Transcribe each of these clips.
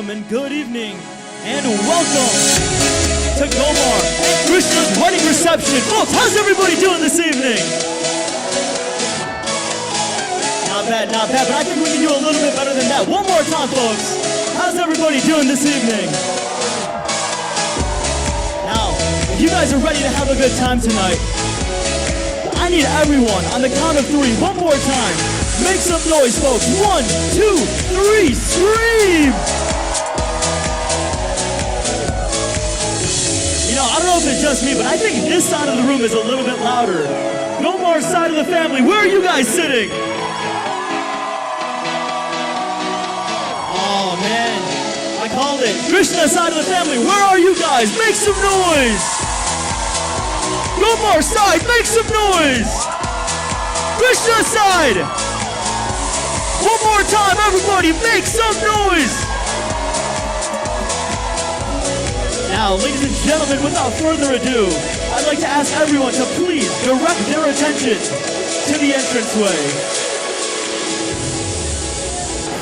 gentlemen, good evening and welcome to Gomar and Krishna's wedding reception. Folks, how's everybody doing this evening? Not bad, but I think we can do a little bit better than that. One more time, folks. How's everybody doing this evening? Now, if you guys are ready to have a good time tonight, I need everyone on the count of three, one more time. Make some noise, folks. 1, 2, 3, scream! You know, I don't know if it's just me, but I think this side of the room is a little bit louder. Gomar's side of the family, where are you guys sitting? Oh, man. I called it. Krishna's side of the family, where are you guys? Make some noise! Gomar's side, make some noise! Krishna's side! One more time, everybody, make some noise! Now, ladies and gentlemen, without further ado, I'd like to ask everyone to please direct their attention to the entranceway.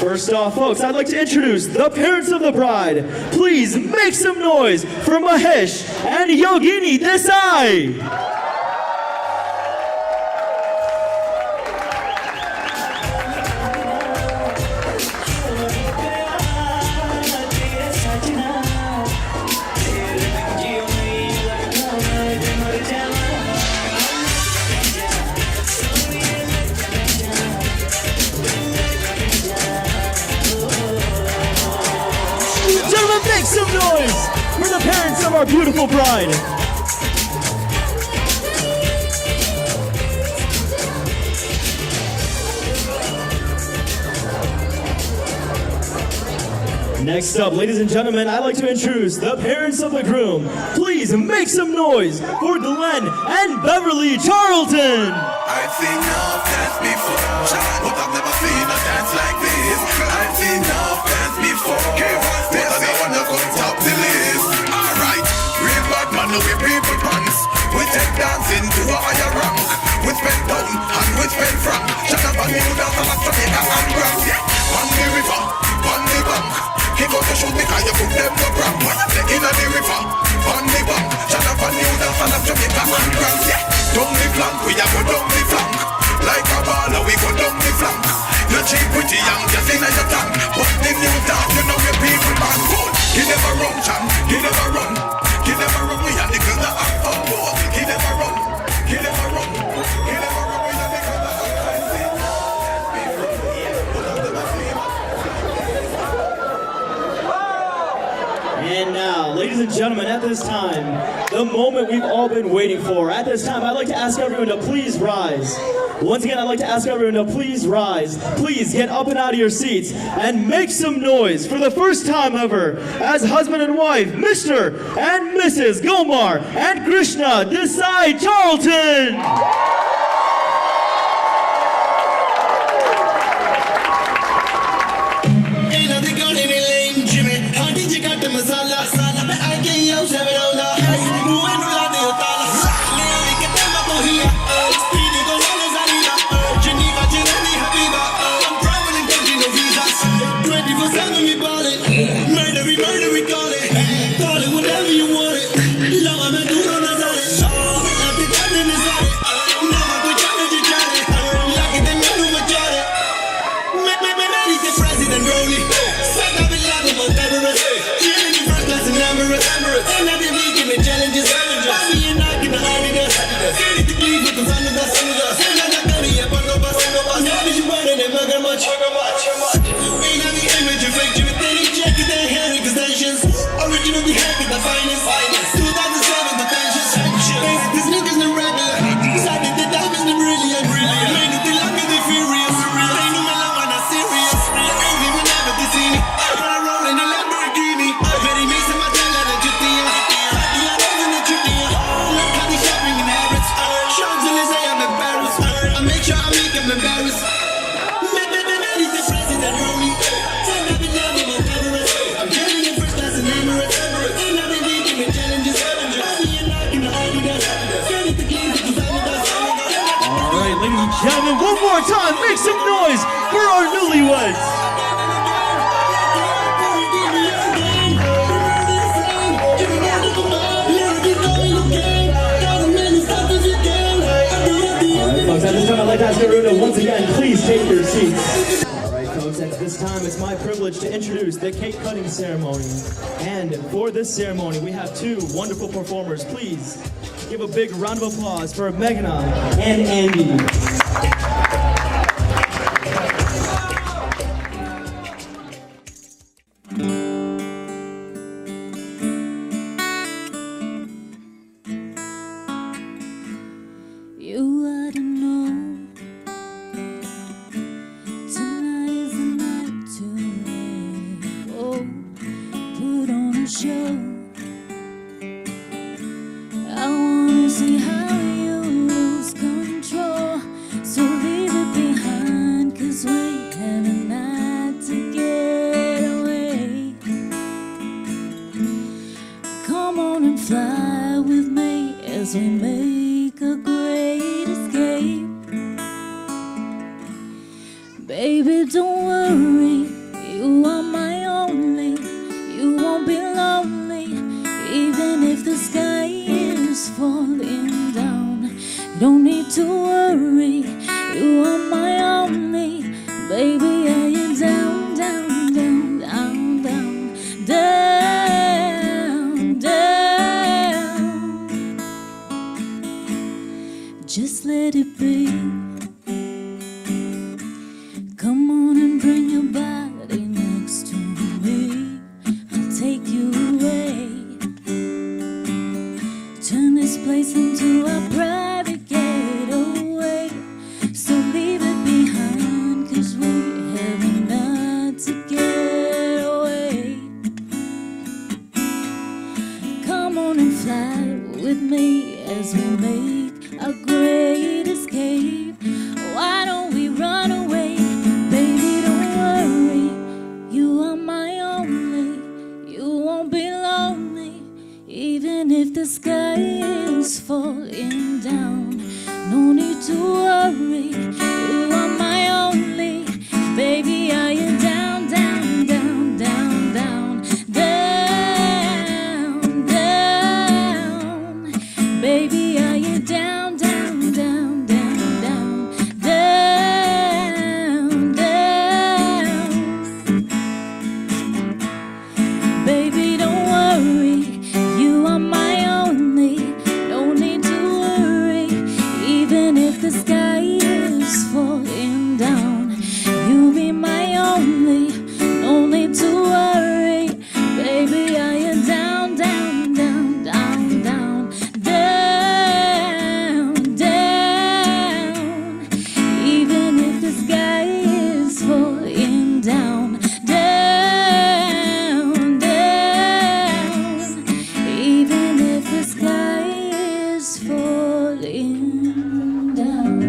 First off, folks, I'd like to introduce the parents of the bride. Please make some noise for Mahesh and Yogini Desai. Make some noise for the parents of our beautiful bride. Next up, ladies and gentlemen, I'd like to introduce the parents of the groom. Please make some noise for Glenn and Beverly Charlton. I've seen enough dance before, but I've never seen a dance like this. I've seen enough dance before, but I don't wanna go top the list. Alright, real bad man, we people pants. We take dancing to a higher rank. We spend pound and we spend franc. Shut up and you dance on a Jamaica and Grand. Yeah, on the river, on the bank. He go to shoot because you put them no brand. In the river, on the bank. Shut up and you dance on a Jamaica and Grand. Yeah, down the flank, we a go down the flank. Like a baller, we go down the flank. You cheap pretty young, just in your tank. But the new dog, you know your people man good. He never run, champ, he never run. He never run, we are the girl that act on board. He never run, he never run. He never run, we are the girl that And now, ladies and gentlemen, at this time, the moment we've all been waiting for. At this time, I'd like to ask everyone to please rise. Once again, I'd like to ask everyone to please rise. Please get up and out of your seats and make some noise for the first time ever as husband and wife, Mr. and Mrs. Gomar and Krishna Desai Charlton. Gentlemen, one more time, make some noise for our newlyweds. please take your seats. All right, folks, at this time, it's my privilege to introduce the cake cutting ceremony. And for this ceremony, we have two wonderful performers. Please give a big round of applause for Meghna and Andy. You ought to know tonight is the night to let go. Put on a show. I wanna see how you lose control. So leave it behind, 'cause we have a night to get away. Come on and fly with me as we make a great escape. Baby, don't worry, you are my only. You won't be lonely, even if the sky is falling down. You don't need to worry, you are my only. Baby, are you down, down, down, down, down, down, down? Just let it be. Come on and bring your body next to me. I'll take you away. Turn this place into a private getaway. So leave it behind, 'cause we have a night to get away. Come on and fly with me as we make a great escape. Why don't we run away? Baby, don't worry, you are my only. You won't be lonely, even if the sky is falling down. No need to worry, you are my only. Baby, are you down, down, down, down, down, down, down? Baby, are you down, down, down, down, down, down, down? Baby, don't worry, you are my only. No need to worry, even if the sky is falling down. You'll be my only. No need to worry, baby, are you down, down, down, down, down, down, down? Even if the sky is falling down, down, down. Even if the sky is falling down.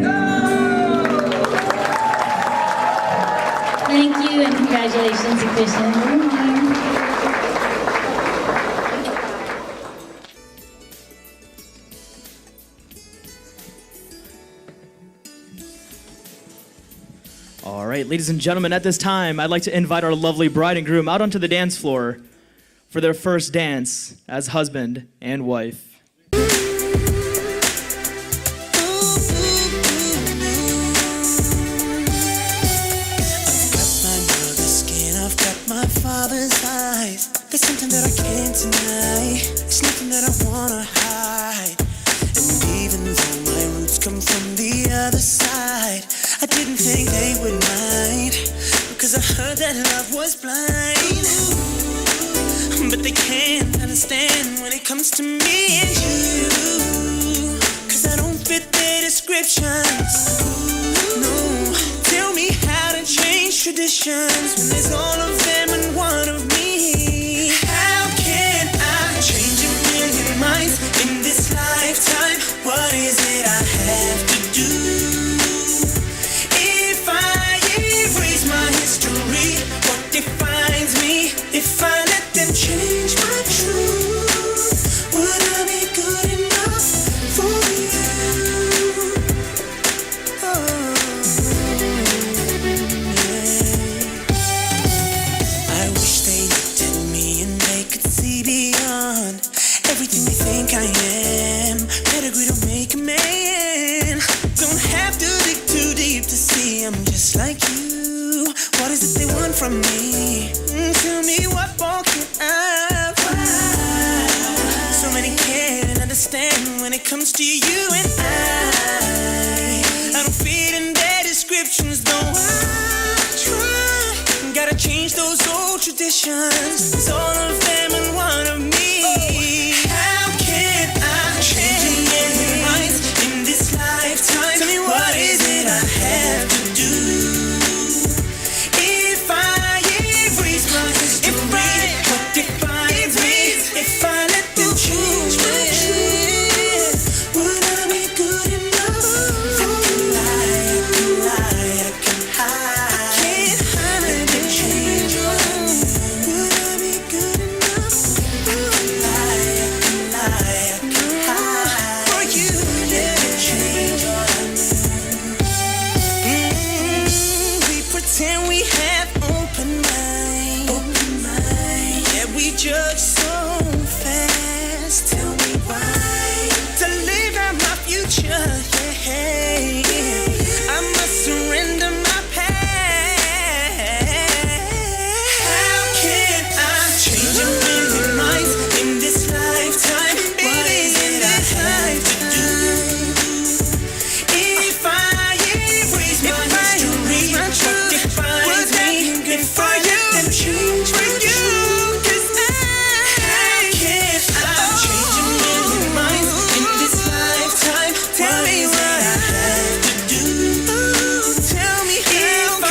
Thank you and congratulations to Krishna Gomar. All right, ladies and gentlemen, at this time, I'd like to invite our lovely bride and groom out onto the dance floor for their first dance as husband and wife. I've got my father's eyes. There's something that I can't deny. It's nothing that I wanna hide. And even though my roots come from the other side, I didn't think they would mind, because I heard that love was blind. But they can't understand when it comes to me and you, 'cause I don't fit their descriptions. No, tell me how to change traditions when there's all of them and one of me. How can I change a million minds in this lifetime? What is it I have to do? If I erase my history, what defines me? If I let them change my truth, would I be good enough for you? Oh, yeah. I wish they looked at me and they could see beyond everything they think I am. Pedigree don't make a man. from me. Tell me what more can I find? So many can't understand when it comes to you and I don't fit in their descriptions, though I try. Gotta change those old traditions. It's all of them and one of me. How can I change their minds in this lifetime? Tell me what is it I have to do? If I erase my history, what defines me? If I let them change my truth, would I be good enough? I can lie, I can hide. I can't hide the change. Would I be good enough? I can lie, I can hide. For you, let it change. We pretend we have open mind. Yeah, we judge so fast. Tell me why. To live out my future, yeah. I must surrender my past. How can I change a million minds in this lifetime? What is it I have to do? If I erase my history, what defines me? If I let them change for you, 'cause how can I change a million minds in this lifetime? Tell me what I have to do. Tell me how if I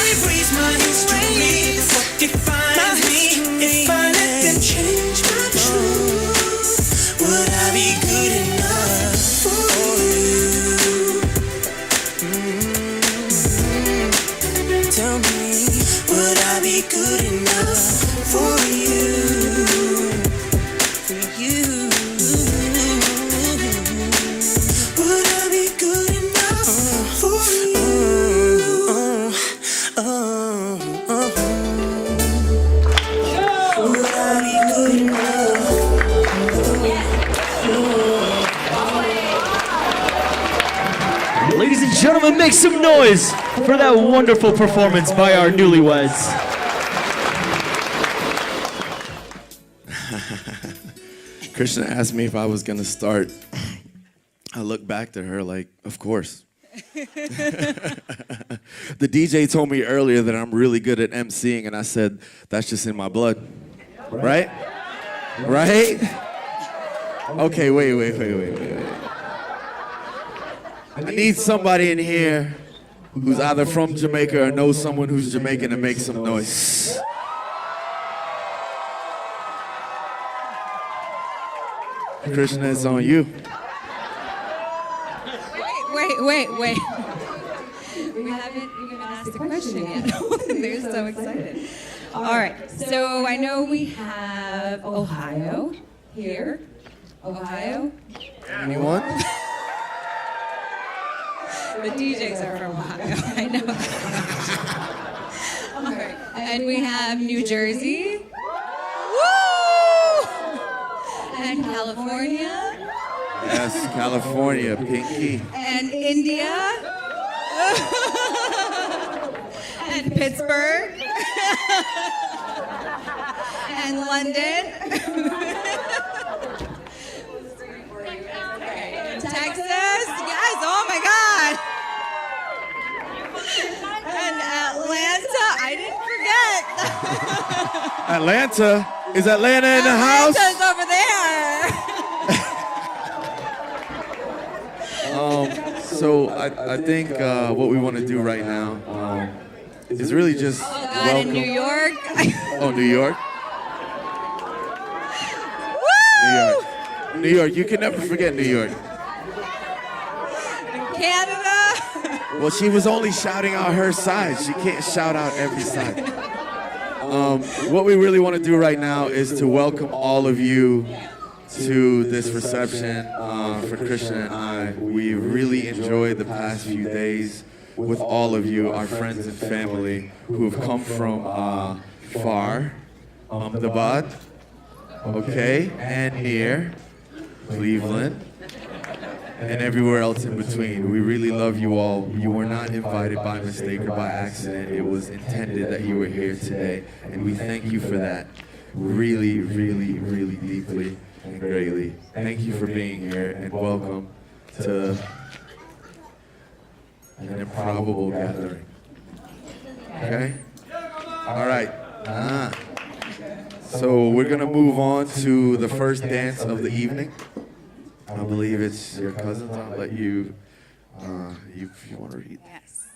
erase my history, what defines me? If I let them change my truth, would I be good enough for you? Tell me, would I be good enough for you? For you. Would I be good enough for you? Would I be good enough? Ladies and gentlemen, make some noise for that wonderful performance by our newlyweds. Krishna asked me if I was gonna start. I looked back to her like, of course. The DJ told me earlier that I'm really good at emceeing, and I said, that's just in my blood. Right? Right? Okay, wait. I need somebody in here who's either from Jamaica or knows someone who's Jamaican to make some noise. Krishna, it's on you. Wait. We haven't even asked the question yet. They're so excited. All right, so I know we have Ohio here. Ohio? Anyone? The DJs are from Ohio, I know. All right, and we have New Jersey. Woo! And California. Yes, California, Pinky. And India. And Pittsburgh. And London. Texas. Yes, oh my God. And Atlanta. I didn't forget. Atlanta? Is Atlanta in the house? Atlanta's over there. So I think what we want to do right now is really just welcome. In New York. Oh, New York? Woo! New York. You can never forget New York. Canada. Well, she was only shouting out her side. She can't shout out every side. What we really want to do right now is to welcome all of you to this reception for Krishna and I. We really enjoyed the past few days with all of you, our friends and family who have come from far, Ahmedabad, okay, and near, Cleveland, and everywhere else in between. We really love you all. You were not invited by mistake or by accident. It was intended that you were here today, and we thank you for that really, really, really deeply and greatly. Thank you for being here, and welcome to an improbable gathering. Okay? All right. So we're gonna move on to the first dance of the evening. I believe it's your cousin's. I'll let you, if you want to read. Yes.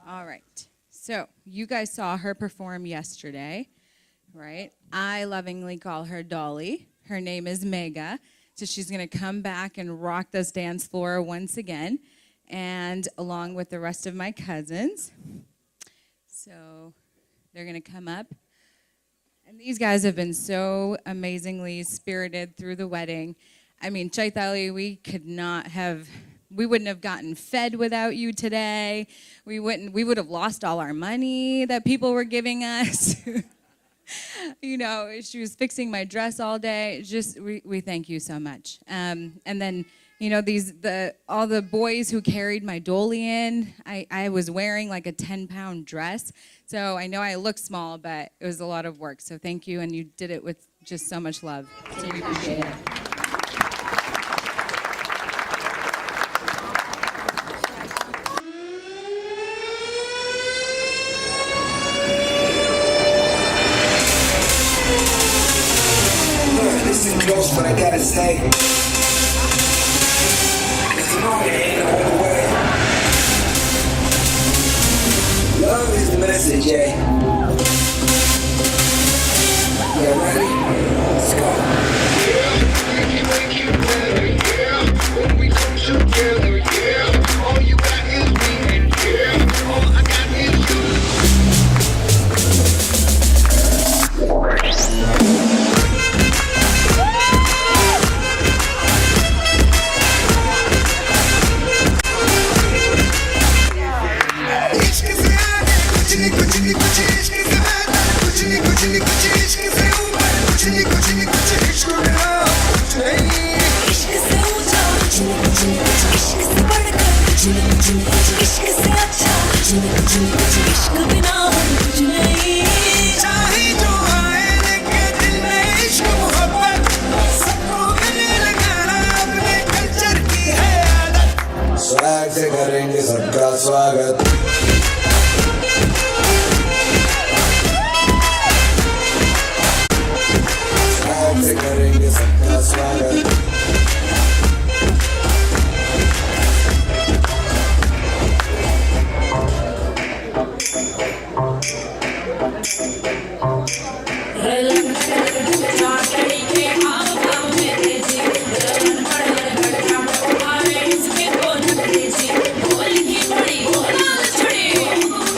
All right. So you guys saw her perform yesterday, right? I lovingly call her Dolly. Her name is Mega. So she's going to come back and rock this dance floor once again, and along with the rest of my cousins. So they're going to come up. And these guys have been so amazingly spirited through the wedding. I mean, Chaitali, we wouldn't have gotten fed without you today. We would have lost all our money that people were giving us. You know, she was fixing my dress all day. Just, we thank you so much. And then, you know, all the boys who carried my dolly in, I was wearing like a 10-pound dress. So I know I look small, but it was a lot of work. So thank you, and you did it with just so much love. So we appreciate it. Listen close what I gotta say. Cause you know it ain't no other way. Love is the message, yeah. Yeah, ready? Let's go. Make you better, yeah. When we come together, yeah. All you got is me, and yeah, all I got is you. Swag से करेंगे सबका स्वागत swag से करेंगे सबका स्वागत Body,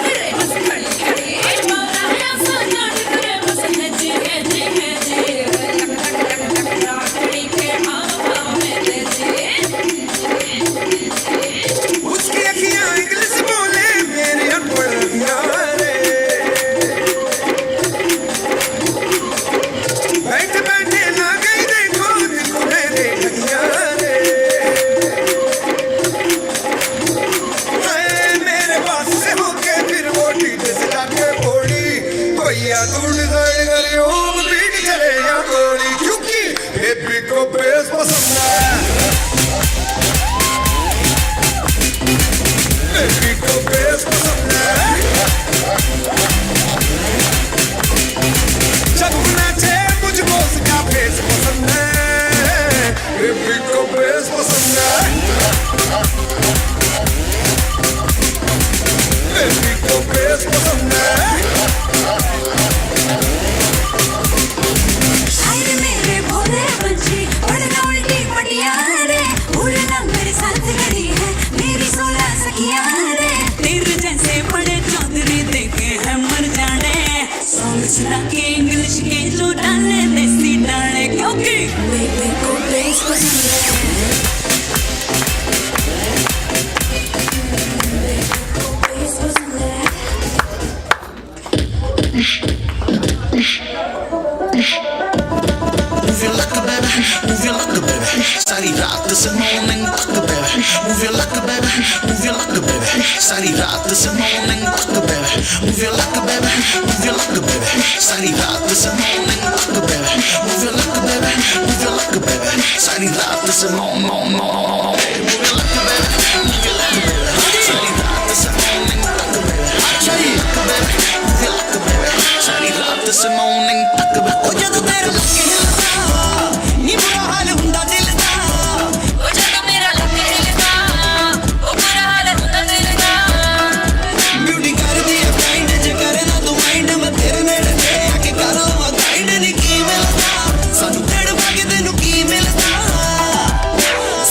सारी रात से morning तक baby. Move your luck baby, move your luck baby. सारी रात से morning तक baby. Move your luck baby, move your luck baby. सारी रात से morning तक baby. Move your luck baby, move your luck baby. सारी रात से move your luck baby, move your luck baby. सारी रात से morning तक baby. सारी luck baby, move your luck baby. सारी रात से morning तक baby. ओ जब तेरे लक हिलदा नी बुरा हाल हुंदा दिल दा. ओ जब मेरा लक हिलदा ओ बुरा हाल हुंदा दिल दा. ब्यूटी कर दी है ब्लाइंड जे करे ना तू माइंड मैं तेरे नेड़े ते आके करो मैं गाइड नी की मिलदा. सानू तेड़ भागे तेनू की मिलदा.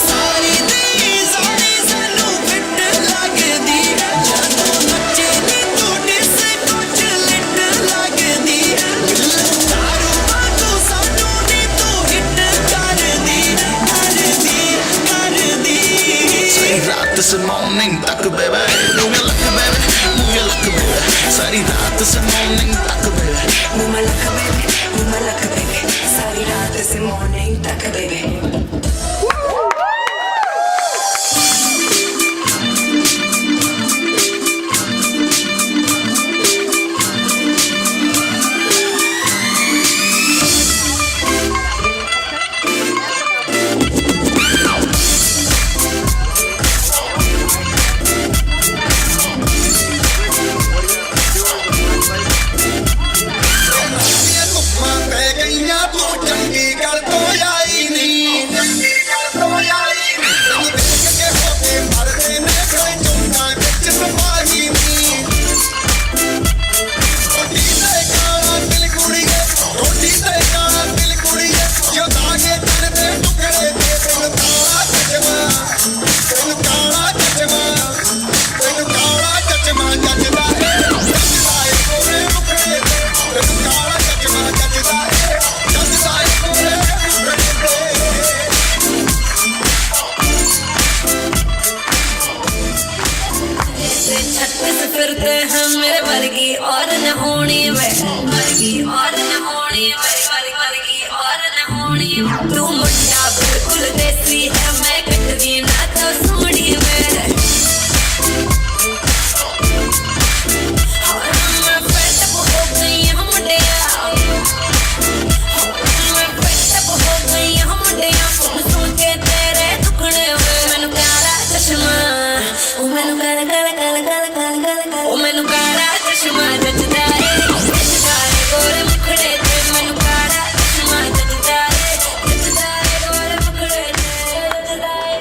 सारी दी सारी सानू फिट लगदी. ਜਦੋਂ ਨੱਚੇ ਨੀ ਤੂੰ ਡਿਸਕੋ ਚ ਲਿਟ ਲੱਗਦੀ. दारू बातू सानू नी तू हिट करदी करदी करदी. सारी रात से morning तक baby. Move your luck baby, move your luck baby. सारी रात से morning तक baby. Move my luck baby, move my luck baby. सारी रात से morning तक baby. ਧੁੱਪਾਂ ਪੈ ਗਈਆਂ ਤੂੰ ਚੰਡੀਗੜ੍ਹ ਤੋਂ ਆਈ ਨੀ. ਚੰਡੀਗੜ੍ਹ ਤੋਂ ਆਈ ਨੀ. ਤੈਨੂੰ ਦੇਖ ਕੇ ਹੋ ਕੇ ਮਰਦੇ ਨੇ ਕੋਈ ਚੁੰਮਾਂ ਵਿੱਚ ਸਮਾਹੀ ਨੀ. ਰੋਟੀ ਤੇ ਕਾਲਾ ਦਿਲ ਕੁੜੀਏ, ਰੋਟੀ ਤੇ ਕਾਲਾ ਦਿਲ ਕੁੜੀਏ. ਜੋ ਦਾਗੇ ਤਨ ਦੇ ਟੁਕੜੇ ਤੇ ਤੈਨੂੰ ਕਾਲਾ ਚਚਮਾ, ਤੈਨੂੰ ਕਾਲਾ ਚਚਮਾ, ਤੈਨੂੰ ਕਾਲਾ ਚਚਮਾ ਜੱਜਦਾ ਏ. ਜੱਜਦਾ ਏ ਕੋਲੇ ਮੁਖੜੇ ਤੇ ਤੈਨੂੰ ਕਾਲਾ ਚਚਮਾ ਜੱਜਦਾ ਏ. ਜੱਜਦਾ ਏ ਕੋਲੇ ਮੁਖੜੇ ਤੇ. छत्तीस फिरते हैं मेरे वर्गी और न होनी वे. वर्गी और न होनी वे. वर्गी और न होनी. तू मुंडा बिल्कुल देसी है मैं कटरी ना तो सोनी वे. मैं fed up हो गई हूँ मुंडिया. मैं fed up हो गई हूँ मुंडिया. सुन के तेरे दुखड़े वे. मैनू काला चश्मा ओ मैनू काला काला काला काला काला काला. ओ मैनू काला चश्मा जचदा ए. जचदा ए गोरे मुखड़े ते. मैनू काला चश्मा जचदा ए. जचदा ए गोरे मुखड़े ते. जचदा ए.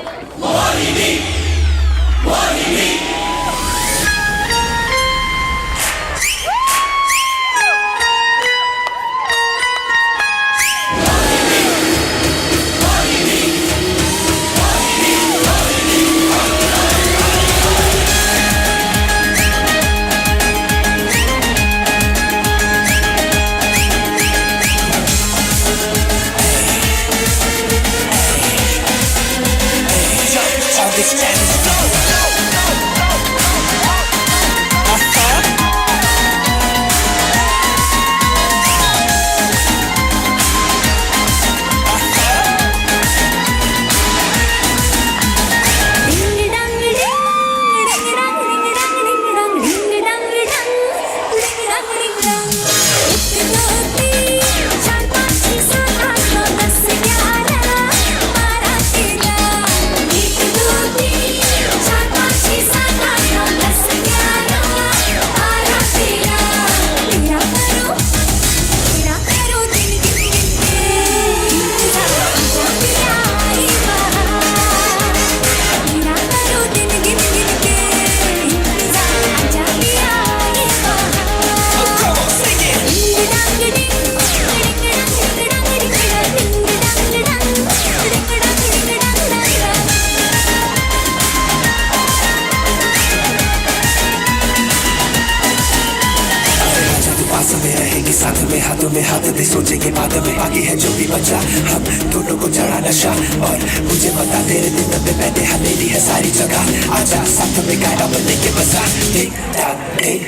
हाथों में हाथ दे सोचेंगे बाद में बाकी है जो भी बचा हम दोनों को चढ़ा नशा और मुझे बता तेरे दिन में पहले हमेली है सारी जगह आजा साथ में गाना बनने के बजा टिक टाक टिक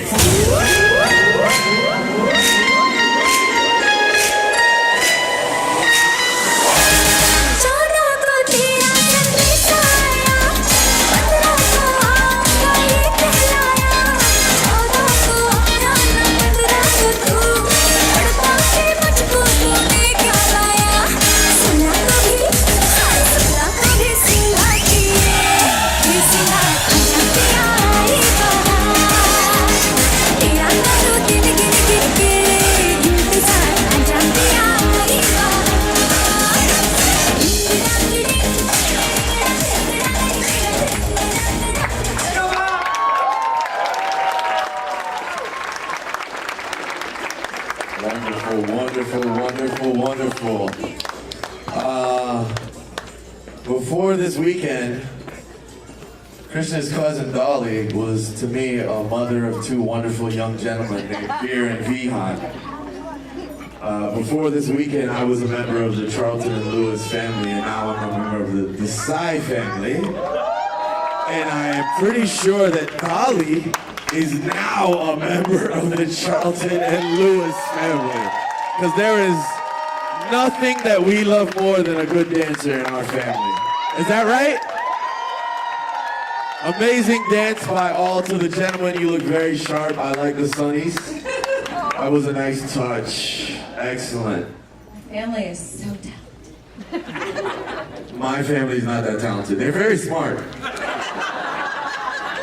जाना तो तेरा before this weekend, Krishna's cousin Dolly was to me a mother of two wonderful young gentlemen named Veer and Vihan. Before this weekend, I was a member of the Charlton and Lewis family, and now I'm a member of the Desai family. And I am pretty sure that Dolly is now a member of the Charlton and Lewis family. Because there is nothing that we love more than a good dancer in our family. Is that right? Amazing dance by all. To the gentlemen, you look very sharp. I like the sunnies. That was a nice touch. Excellent. My family is so talented. My family's not that talented. They're very smart.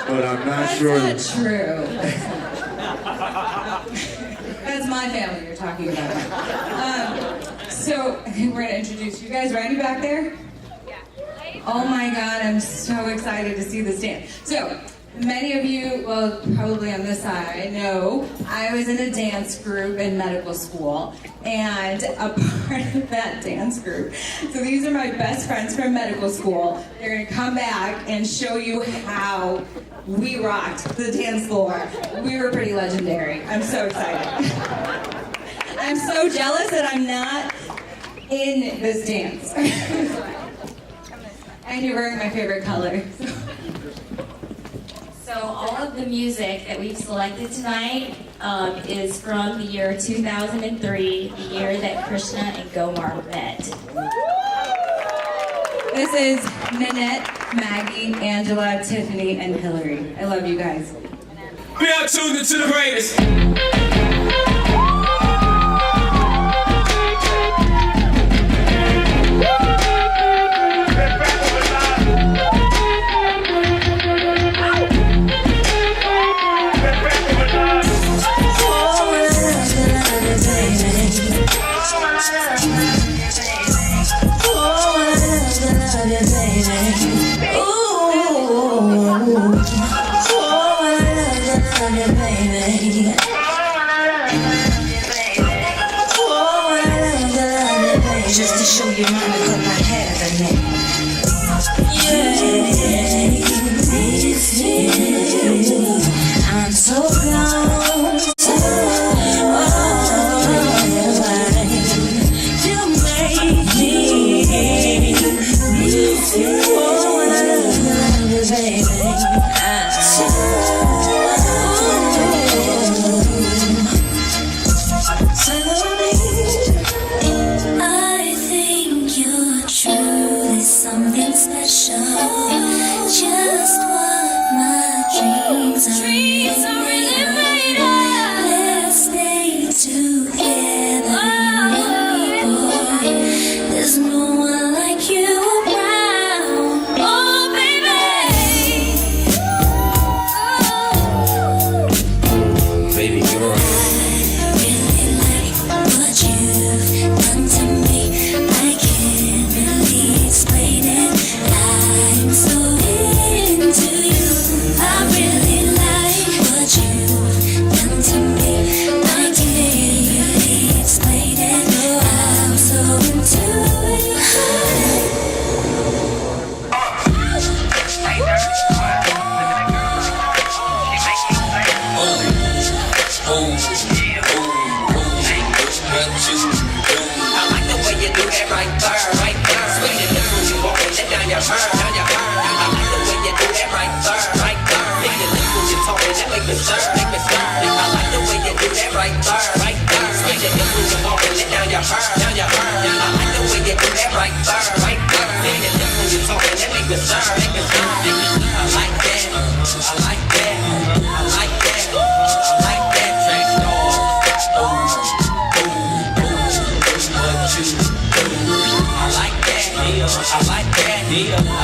But I'm not sure. That's not true. That's my family you're talking about. So we're going to introduce you guys. Ready back there? Oh my God, I'm so excited to see this dance. So, many of you, well, probably on this side, know I was in a dance group in medical school, and a part of that dance group. So these are my best friends from medical school. They're gonna come back and show you how we rocked the dance floor. We were pretty legendary. I'm so excited. I'm so jealous that I'm not in this dance. And you're wearing my favorite color. So all of the music that we've selected tonight is from the year 2003, the year that Krishna and Gomar met. This is Nanette, Maggie, Angela, Tiffany, and Hillary. I love you guys. We are tuned into the greatest. Just to show you mine, because I have a name. Yeah, I'm so close. You make me. Oh, I love you, baby. Something special, just what my dreams are really made of. Let's stay together, boy. There's no one like you around. Oh, baby. Oh. Baby girl. I really like what you've done to me. I can't really explain it. I'm so into you. I really like what you've done to me. I can't really explain it. I'm so into you. I like the way you do that right there, right there. Sweet and little, you walk and let down your hair, down your hair. I like the way you do that right there, right there. Make it little, you talk and that make me stir, make me stir. I like the way you do that right there, right there. Sweet and little, you walk and let down your hair, down your hair. I like the way you do that right there, right there. Make it little, you talk and that make me stir, make me stir. I like that, I like that, I like that, I like that. Track star. I like that, I like that, I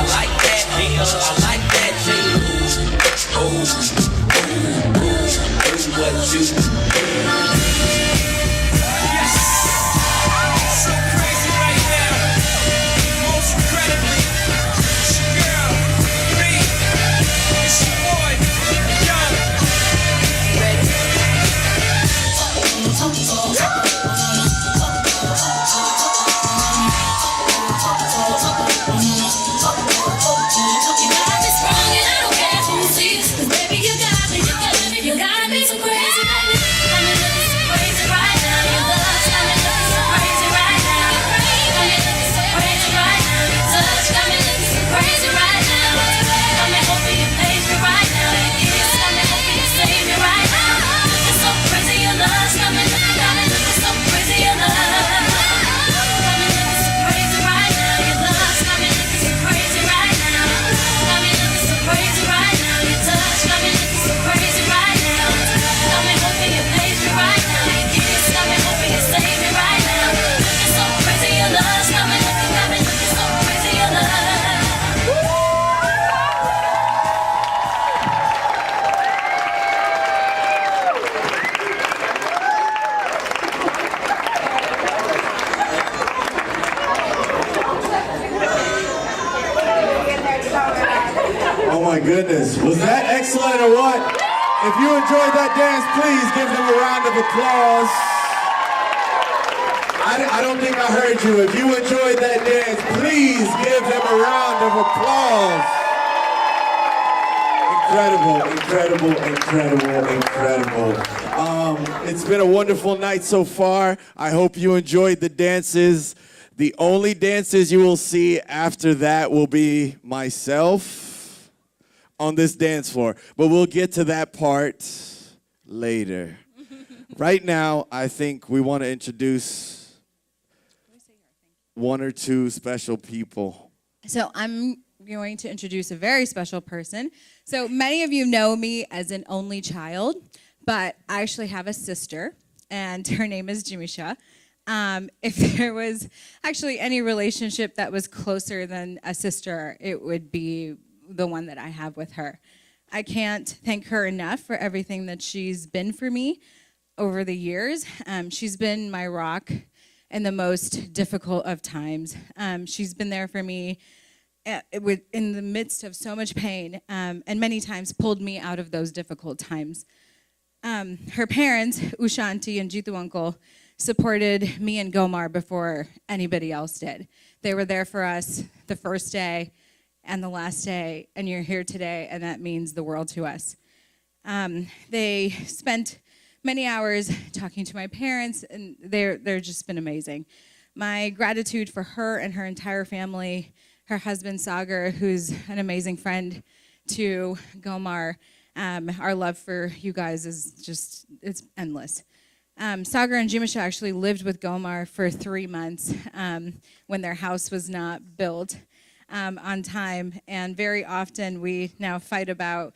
my goodness. Was that excellent or what? If you enjoyed that dance, please give them a round of applause. I don't think I heard you. If you enjoyed that dance, please give them a round of applause. Incredible. It's been a wonderful night so far. I hope you enjoyed the dances. The only dances you will see after that will be myself on this dance floor. But we'll get to that part later. Right now, I think we want to introduce one or two special people. So I'm going to introduce a very special person. So many of you know me as an only child, but I actually have a sister, and her name is Jimisha. If there was actually any relationship that was closer than a sister, it would be the one that I have with her. I can't thank her enough for everything that she's been for me over the years. She's been my rock in the most difficult of times. She's been there for me in the midst of so much pain, and many times pulled me out of those difficult times. Her parents, Ushanti and Jitu uncle, supported me and Gomar before anybody else did. They were there for us the first day and the last day, and you're here today, and that means the world to us. They spent many hours talking to my parents, and they're just been amazing. My gratitude for her and her entire family, her husband Sagar, who's an amazing friend to Gomar. Our love for you guys is just, it's endless. Sagar and Jimisha actually lived with Gomar for 3 months when their house was not built on time, and very often we now fight about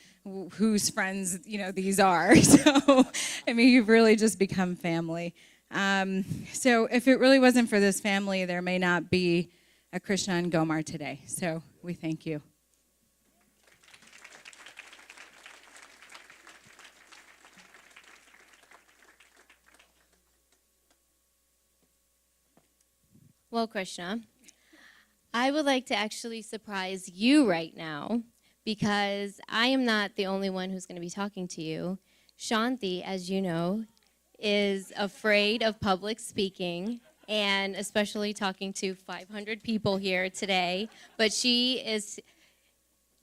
whose friends these are. So I mean, you've really just become family. So if it really wasn't for this family, there may not be a Krishna and Gomar today. So we thank you. Well, Krishna, I would like to actually surprise you right now, because I am not the only one who's going to be talking to you. Shanti, as you know, is afraid of public speaking, and especially talking to 500 people here today. But she is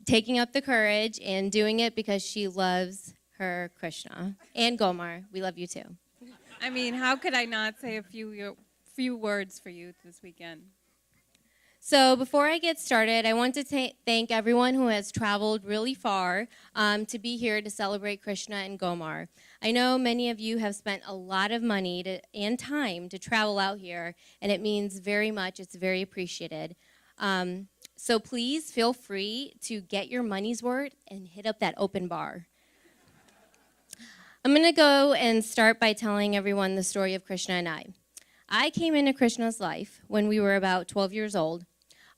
taking up the courage and doing it because she loves her Krishna. And Gomar, we love you too. I mean, how could I not say a few words for you this weekend? So before I get started, I want to thank everyone who has traveled really far to be here to celebrate Krishna and Gomar. I know many of you have spent a lot of money and time to travel out here, and it means very much. It's very appreciated. So please feel free to get your money's worth and hit up that open bar. I'm going to go and start by telling everyone the story of Krishna and I. I came into Krishna's life when we were about 12 years old.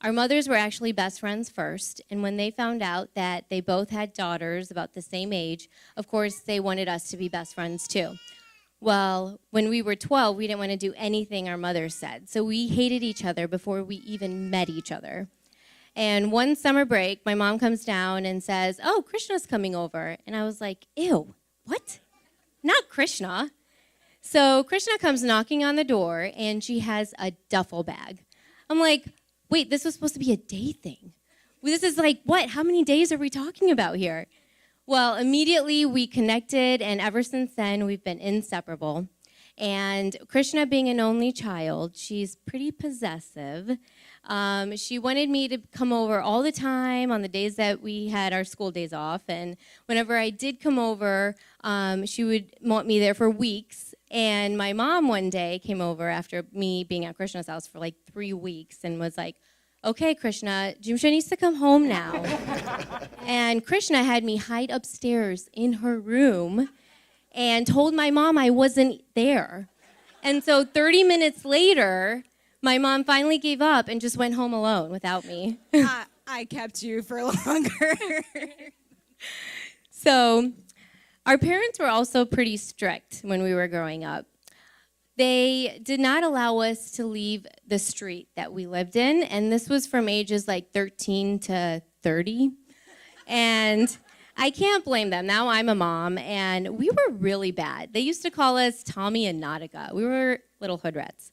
Our mothers were actually best friends first, and when they found out that they both had daughters about the same age, of course, they wanted us to be best friends too. Well, when we were 12, we didn't want to do anything our mothers said, so we hated each other before we even met each other. And one summer break, my mom comes down and says, "Oh, Krishna's coming over." And I was like, "Ew, what? Not Krishna." So Krishna comes knocking on the door, and she has a duffel bag. I'm like, wait, this was supposed to be a day thing. This is like, what? How many days are we talking about here? Well, immediately we connected, and ever since then, we've been inseparable. And Krishna, being an only child, she's pretty possessive. She wanted me to come over all the time on the days that we had our school days off. And whenever I did come over, she would want me there for weeks. And my mom one day came over after me being at Krishna's house for like 3 weeks and was like, "Okay, Krishna, Jimisha needs to come home now." And Krishna had me hide upstairs in her room and told my mom I wasn't there. And so 30 minutes later, my mom finally gave up and just went home alone without me. I kept you for longer. So our parents were also pretty strict when we were growing up. They did not allow us to leave the street that we lived in, and this was from ages like 13 to 30. And I can't blame them. Now I'm a mom, and we were really bad. They used to call us Tommy and Nautica. We were little hood rats.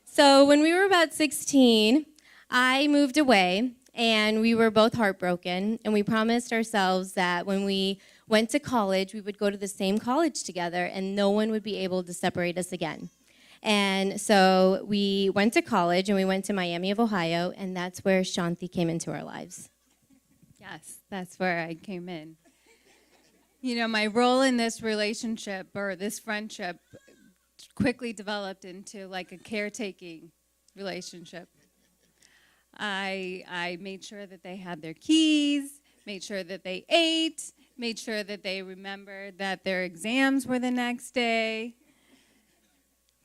So when we were about 16, I moved away, and we were both heartbroken, and we promised ourselves that when we went to college, we would go to the same college together, and no one would be able to separate us again. And so we went to college, and we went to Miami of Ohio, and that's where Shanti came into our lives. Yes, that's where I came in. You know, my role in this relationship or this friendship quickly developed into like a caretaking relationship. I made sure that they had their keys, made sure that they ate, made sure that they remembered that their exams were the next day.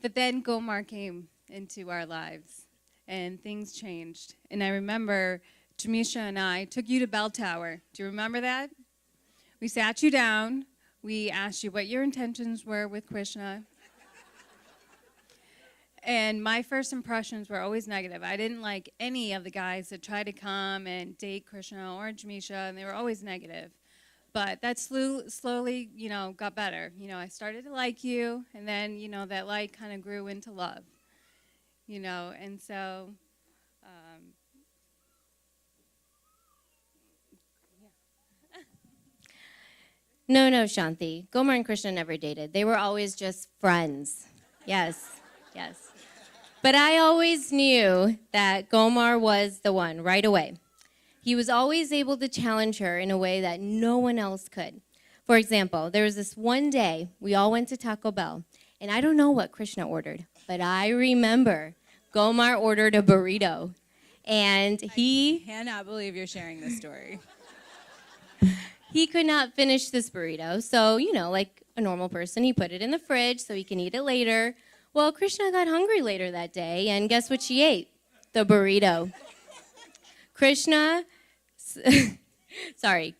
But then Gomar came into our lives, and things changed. And I remember Jamisha and I took you to Bell Tower. Do you remember that? We sat you down. We asked you what your intentions were with Krishna. And my first impressions were always negative. I didn't like any of the guys that tried to come and date Krishna or Jamisha, and they were always negative. But that slowly, got better. I started to like you, and then, that like kind of grew into love. And so, No, Shanti. Gomar and Krishna never dated. They were always just friends. Yes. But I always knew that Gomar was the one right away. He was always able to challenge her in a way that no one else could. For example, there was this one day we all went to Taco Bell, and I don't know what Krishna ordered, but I remember Gomar ordered a burrito, and I cannot believe you're sharing this story. He could not finish this burrito, so, like a normal person, he put it in the fridge so he can eat it later. Well, Krishna got hungry later that day, and guess what she ate? The burrito.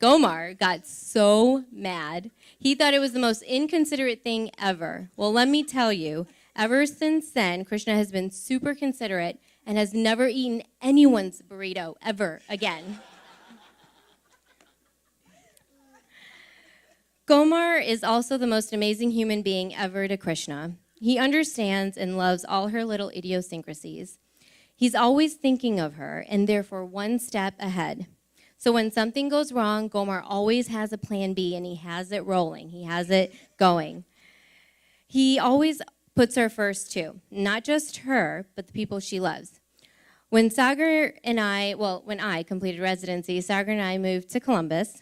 Gomar got so mad. He thought it was the most inconsiderate thing ever. Well, let me tell you, ever since then, Krishna has been super considerate and has never eaten anyone's burrito ever again. Gomar is also the most amazing human being ever to Krishna. He understands and loves all her little idiosyncrasies. He's always thinking of her and therefore one step ahead. So when something goes wrong, Gomar always has a plan B, and he has it rolling. He has it going. He always puts her first too, not just her, but the people she loves. When I completed residency, Sagar and I moved to Columbus.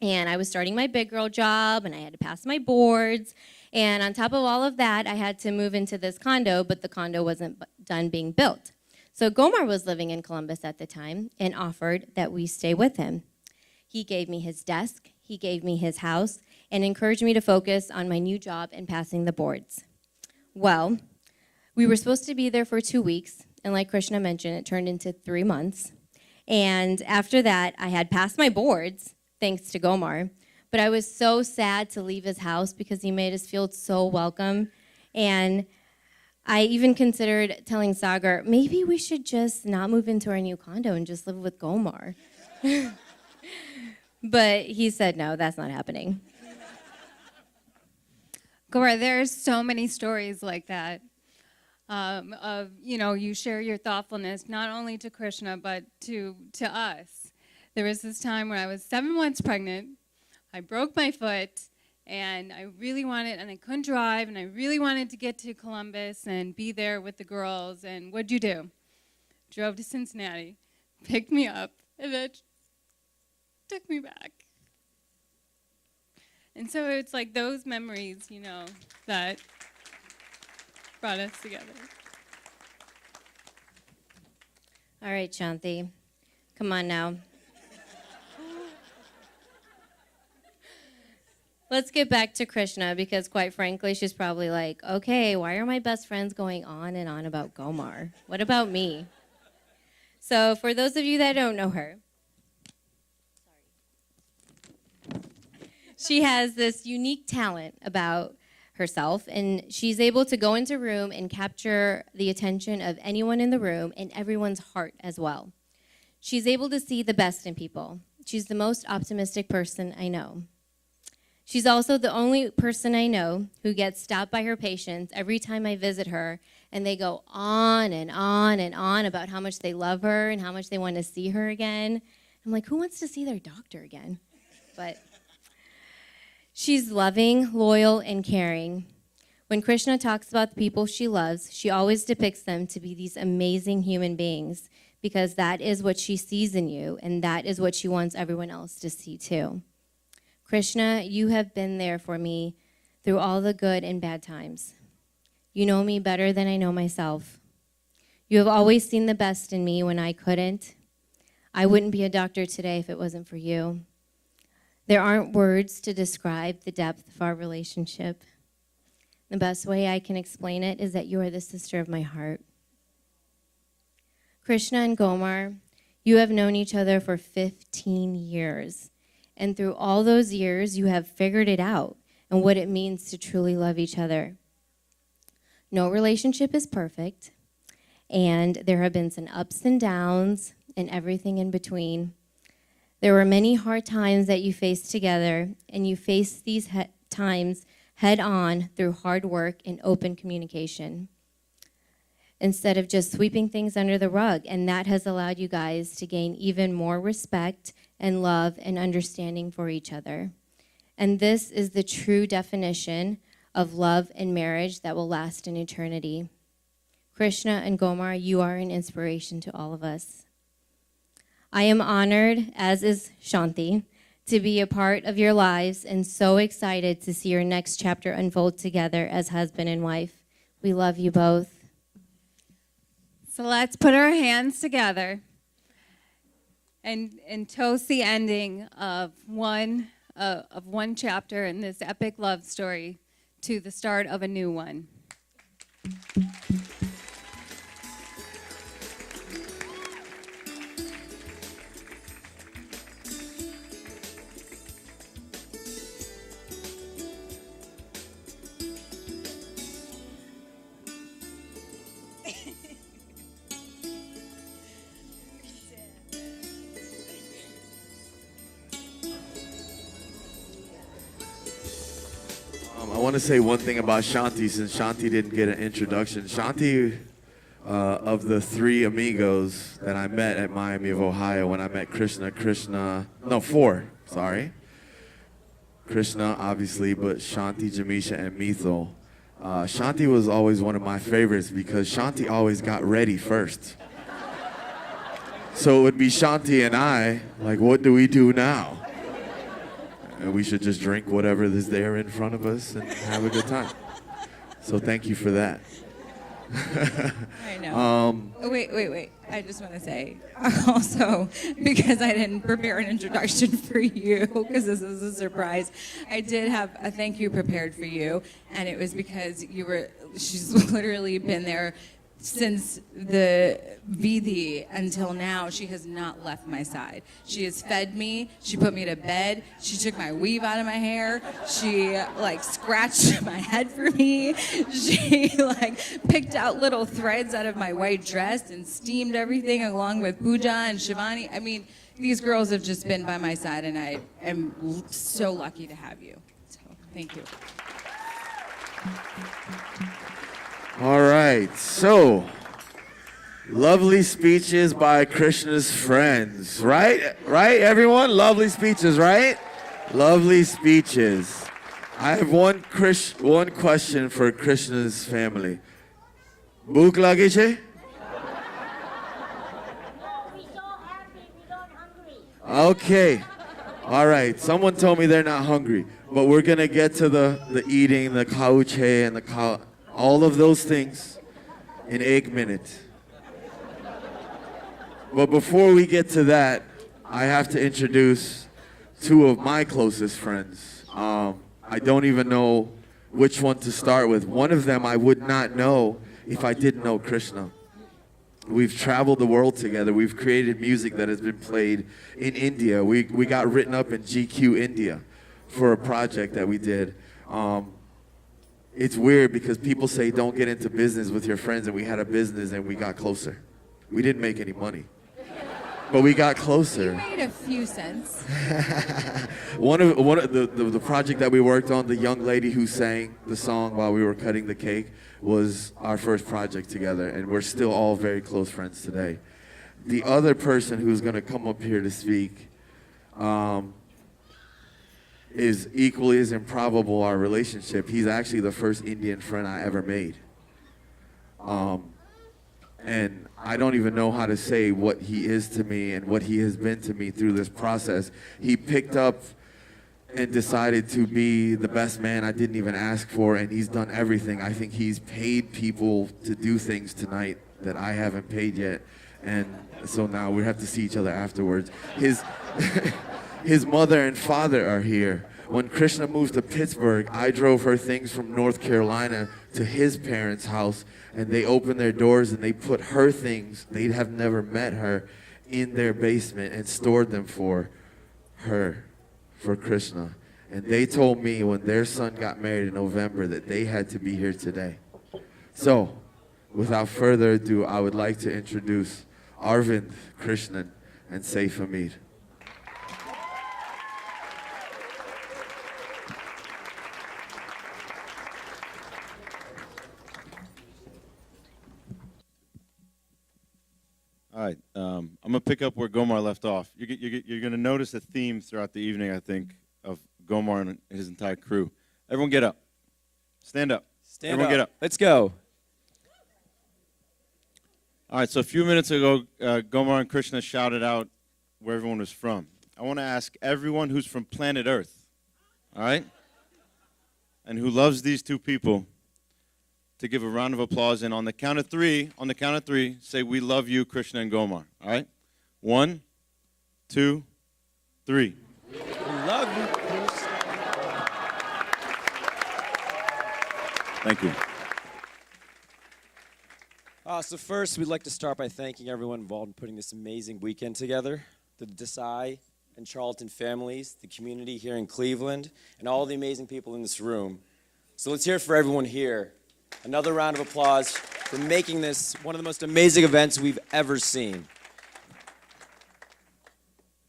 And I was starting my big girl job, and I had to pass my boards. And on top of all of that, I had to move into this condo, but the condo wasn't done being built. So Gomar was living in Columbus at the time and offered that we stay with him. He gave me his desk, he gave me his house, and encouraged me to focus on my new job and passing the boards. Well, we were supposed to be there for 2 weeks, and like Krishna mentioned, it turned into 3 months. And after that, I had passed my boards, thanks to Gomar. But I was so sad to leave his house because he made us feel so welcome. And I even considered telling Sagar, maybe we should just not move into our new condo and just live with Gomar. But he said, no, that's not happening. Gomar, there's so many stories like that. You share your thoughtfulness not only to Krishna, but to us. There was this time when I was 7 months pregnant. I broke my foot, and I really wanted, and I couldn't drive, and I really wanted to get to Columbus and be there with the girls. And what'd you do? Drove to Cincinnati, picked me up, and then took me back. And so it's like those memories, that brought us together. All right, Shanti, come on now. Let's get back to Krishna, because quite frankly, she's probably like, okay, why are my best friends going on and on about Gomar? What about me? So for those of you that don't know her, she has this unique talent about herself, and she's able to go into a room and capture the attention of anyone in the room and everyone's heart as well. She's able to see the best in people. She's the most optimistic person I know. She's also the only person I know who gets stopped by her patients every time I visit her, and they go on and on and on about how much they love her and how much they want to see her again. I'm like, who wants to see their doctor again? But she's loving, loyal, and caring. When Krishna talks about the people she loves, she always depicts them to be these amazing human beings, because that is what she sees in you, and that is what she wants everyone else to see too. Krishna, you have been there for me through all the good and bad times. You know me better than I know myself. You have always seen the best in me when I couldn't. I wouldn't be a doctor today if it wasn't for you. There aren't words to describe the depth of our relationship. The best way I can explain it is that you are the sister of my heart. Krishna and Gomar, you have known each other for 15 years. And through all those years, you have figured it out and what it means to truly love each other. No relationship is perfect, and there have been some ups and downs and everything in between. There were many hard times that you faced together, and you faced these times head on through hard work and open communication, instead of just sweeping things under the rug. And that has allowed you guys to gain even more respect and love and understanding for each other. And this is the true definition of love and marriage that will last in eternity. Krishna and Gomar, you are an inspiration to all of us. I am honored, as is Shanti, to be a part of your lives, and so excited to see your next chapter unfold together as husband and wife. We love you both. So let's put our hands together and toast the ending of one chapter in this epic love story to the start of a new one. I want to say one thing about Shanti, since Shanti didn't get an introduction. Shanti, of the three amigos that I met at Miami of Ohio, when I met four, sorry. Krishna, obviously, but Shanti, Jamisha, and Mithil. Shanti was always one of my favorites because Shanti always got ready first. So it would be Shanti and I, like, what do we do now? And we should just drink whatever is there in front of us and have a good time. So thank you for that. I know. Wait. I just want to say, also, because I didn't prepare an introduction for you, because this is a surprise, I did have a thank you prepared for you, and it was because she's literally been there since the Vidhi until now. She has not left my side. She has fed me. She put me to bed. She took my weave out of my hair. She scratched my head for me. She picked out little threads out of my white dress and steamed everything along with Pooja and Shivani. I mean, these girls have just been by my side, and I am so lucky to have you. So thank you. All right, so lovely speeches by Krishna's friends, right? Right, everyone? Lovely speeches, right? Lovely speeches. I have one question for Krishna's family. Bhook lagi chhe? Okay. All right. Someone told me they're not hungry, but we're gonna get to the eating, the kauche, and the all of those things in 1 minute. But before we get to that, I have to introduce two of my closest friends. I don't even know which one to start with. One of them I would not know if I didn't know Krishna. We've traveled the world together. We've created music that has been played in India. We got written up in GQ India for a project that we did. It's weird because people say don't get into business with your friends, and we had a business and we got closer. We didn't make any money. but we got closer. Made a few cents. One of the project that we worked on, the young lady who sang the song while we were cutting the cake, was our first project together, and we're still all very close friends today. The other person who's going to come up here to speak is equally as improbable our relationship. He's actually the first Indian friend I ever made. And I don't even know how to say what he is to me and what he has been to me through this process. He picked up and decided to be the best man I didn't even ask for, and he's done everything. I think he's paid people to do things tonight that I haven't paid yet. And so now we have to see each other afterwards. His mother and father are here. When Krishna moved to Pittsburgh, I drove her things from North Carolina to his parents' house, and they opened their doors and they put her things, they'd have never met her, in their basement and stored them for her, for Krishna. And they told me when their son got married in November that they had to be here today. So, without further ado, I would like to introduce Arvind, Krishnan, and Saif Hamid. All right, I'm going to pick up where Gomar left off. You're going to notice a theme throughout the evening, I think, of Gomar and his entire crew. Everyone get up. Stand up. Everyone get up. Let's go. All right, so a few minutes ago, Gomar and Krishna shouted out where everyone was from. I want to ask everyone who's from planet Earth, all right, and who loves these two people, to give a round of applause, and on the count of three, say, "We love you, Krishna and Gomar." All right? 1, 2, 3. We love you, Krishna. Thank you. So first, we'd like to start by thanking everyone involved in putting this amazing weekend together. The Desai and Charlton families, the community here in Cleveland, and all the amazing people in this room. So let's hear it for everyone here. Another round of applause for making this one of the most amazing events we've ever seen.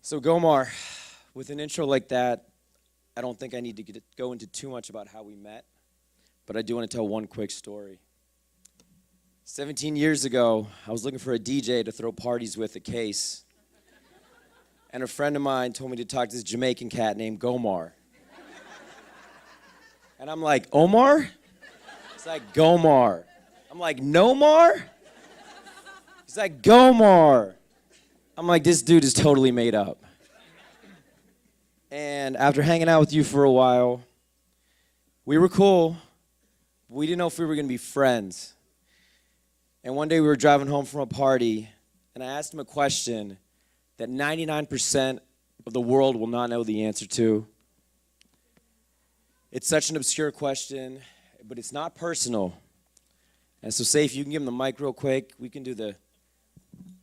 So Gomar, with an intro like that, I don't think I need to go into too much about how we met, but I do want to tell one quick story. 17 years ago, I was looking for a DJ to throw parties with at Case, and a friend of mine told me to talk to this Jamaican cat named Gomar. And I'm like, Omar? He's like, Gomar. I'm like, Nomar? He's like, Gomar. I'm like, this dude is totally made up. And after hanging out with you for a while, we were cool, but we didn't know if we were going to be friends. And one day we were driving home from a party, and I asked him a question that 99% of the world will not know the answer to. It's such an obscure question, but it's not personal. And so, Saif, you can give him the mic real quick. We can do the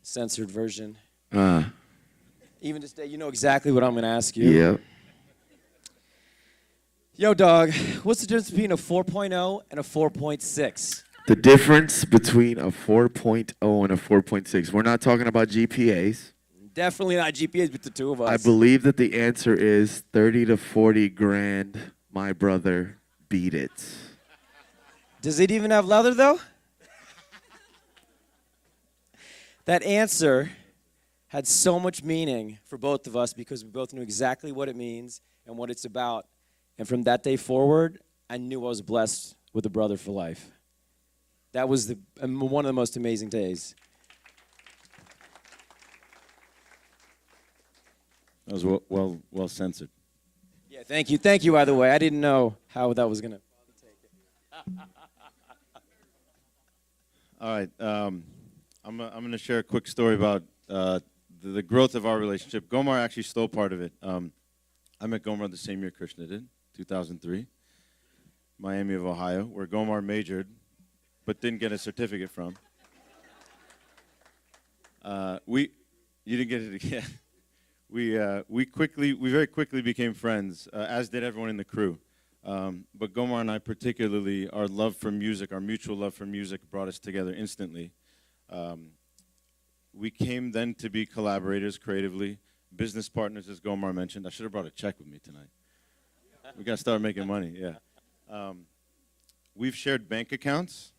censored version. Even to stay, you know exactly what I'm going to ask you. Yep. Yo, dog, what's the difference between a 4.0 and a 4.6? The difference between a 4.0 and a 4.6. We're not talking about GPAs. Definitely not GPAs with the two of us. I believe that the answer is 30 to 40 grand. My brother beat it. Does it even have leather, though? That answer had so much meaning for both of us because we both knew exactly what it means and what it's about. And from that day forward, I knew I was blessed with a brother for life. That was one of the most amazing days. That was well censored. Yeah, thank you. Thank you, by the way. I didn't know how that was going to take it. All right. I'm going to share a quick story about the growth of our relationship. Gomar actually stole part of it. I met Gomar the same year Krishna did, 2003, Miami of Ohio, where Gomar majored but didn't get a certificate from. You didn't get it again. We very quickly became friends, as did everyone in the crew. But Gomar and I particularly, our love for music, our mutual love for music brought us together instantly. we came then to be collaborators creatively, business partners, as Gomar mentioned. I should have brought a check with me tonight. We got to start making money, yeah. We've shared bank accounts.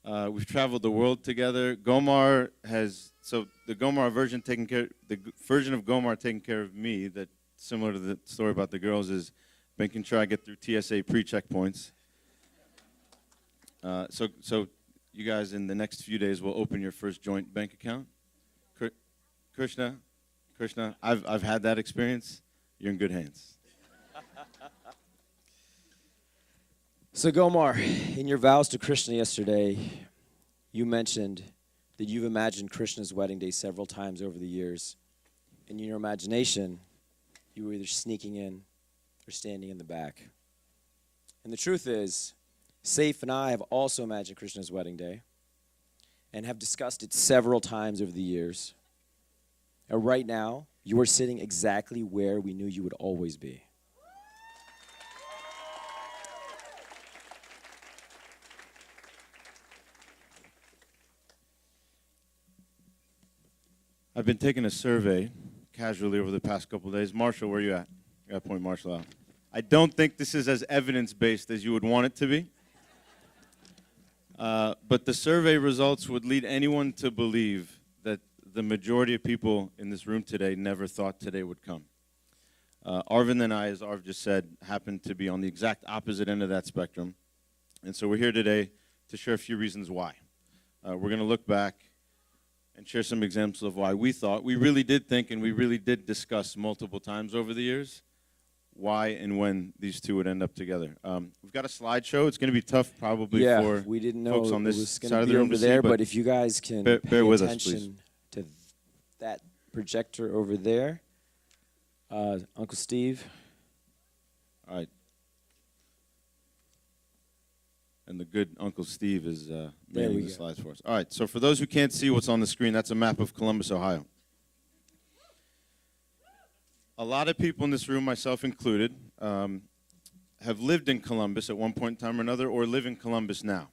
We've traveled the world together. Gomar has, so the Gomar version taking care, the version of Gomar taking care of me, that similar to the story about the girls, is making sure I get through TSA pre-checkpoints. So you guys in the next few days will open your first joint bank account. Krishna, I've had that experience. You're in good hands. So Gomar, in your vows to Krishna yesterday, you mentioned that you've imagined Krishna's wedding day several times over the years. And in your imagination, you were either sneaking in or standing in the back. And the truth is, Saif and I have also imagined Krishna's wedding day and have discussed it several times over the years. And right now, you are sitting exactly where we knew you would always be. I've been taking a survey casually over the past couple of days. Marshall, where are you at? I got to point Marshall out. I don't think this is as evidence-based as you would want it to be. But the survey results would lead anyone to believe that the majority of people in this room today never thought today would come. Arvind and I, as Arv just said, happen to be on the exact opposite end of that spectrum. And so we're here today to share a few reasons why. We're going to look back and share some examples of why we thought, we really did think, and we really did discuss multiple times over the years, why and when these two would end up together. We've got a slideshow. It's going to be tough probably for we didn't know folks on this it was side gonna of be the room over to there, see, but if you guys can bear with us, please. attention to that projector over there. Uncle Steve. All right. And the good Uncle Steve is manning the slides for us. All right, so for those who can't see what's on the screen, that's a map of Columbus, Ohio. A lot of people in this room, myself included, have lived in Columbus at one point in time or another, or live in Columbus now.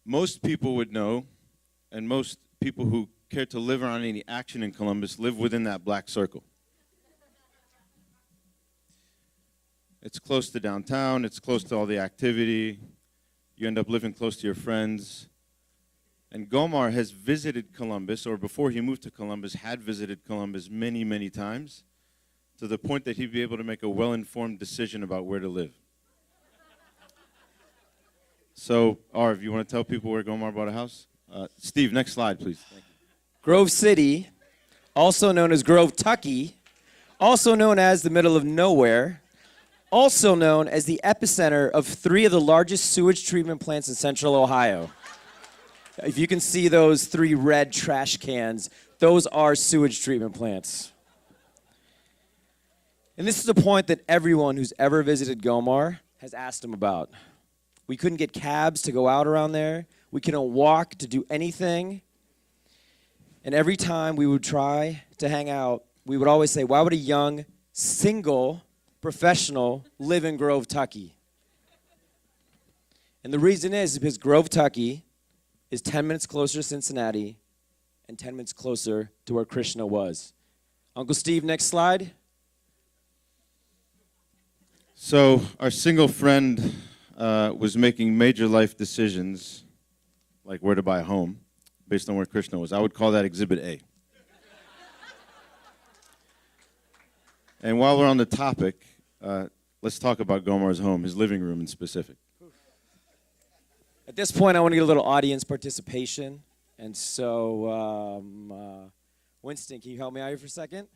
Most people would know, and most people who care to live around any action in Columbus live within that black circle. It's close to downtown, it's close to all the activity, you end up living close to your friends. And Gomar has visited Columbus, or before he moved to Columbus, had visited Columbus many, many times, to the point that he'd be able to make a well-informed decision about where to live. So, Arv, you want to tell people where Gomar bought a house? Steve, next slide, please. Thank you. Grove City, also known as Grove Tucky, also known as the middle of nowhere, also known as the epicenter of 3 of the largest sewage treatment plants in central Ohio. If you can see those 3 red trash cans, those are sewage treatment plants. And this is a point that everyone who's ever visited Gomar has asked him about. We couldn't get cabs to go out around there. We couldn't walk to do anything. And every time we would try to hang out, we would always say, why would a young, single professional live in Grove Tucky? And the reason is because Grove Tucky is 10 minutes closer to Cincinnati and 10 minutes closer to where Krishna was. Uncle Steve, next slide. So our single friend was making major life decisions, like where to buy a home, based on where Krishna was. I would call that Exhibit A. And while we're on the topic, let's talk about Gomar's home, his living room in specific. At this point, I want to get a little audience participation. And so, Winston, can you help me out here for a second?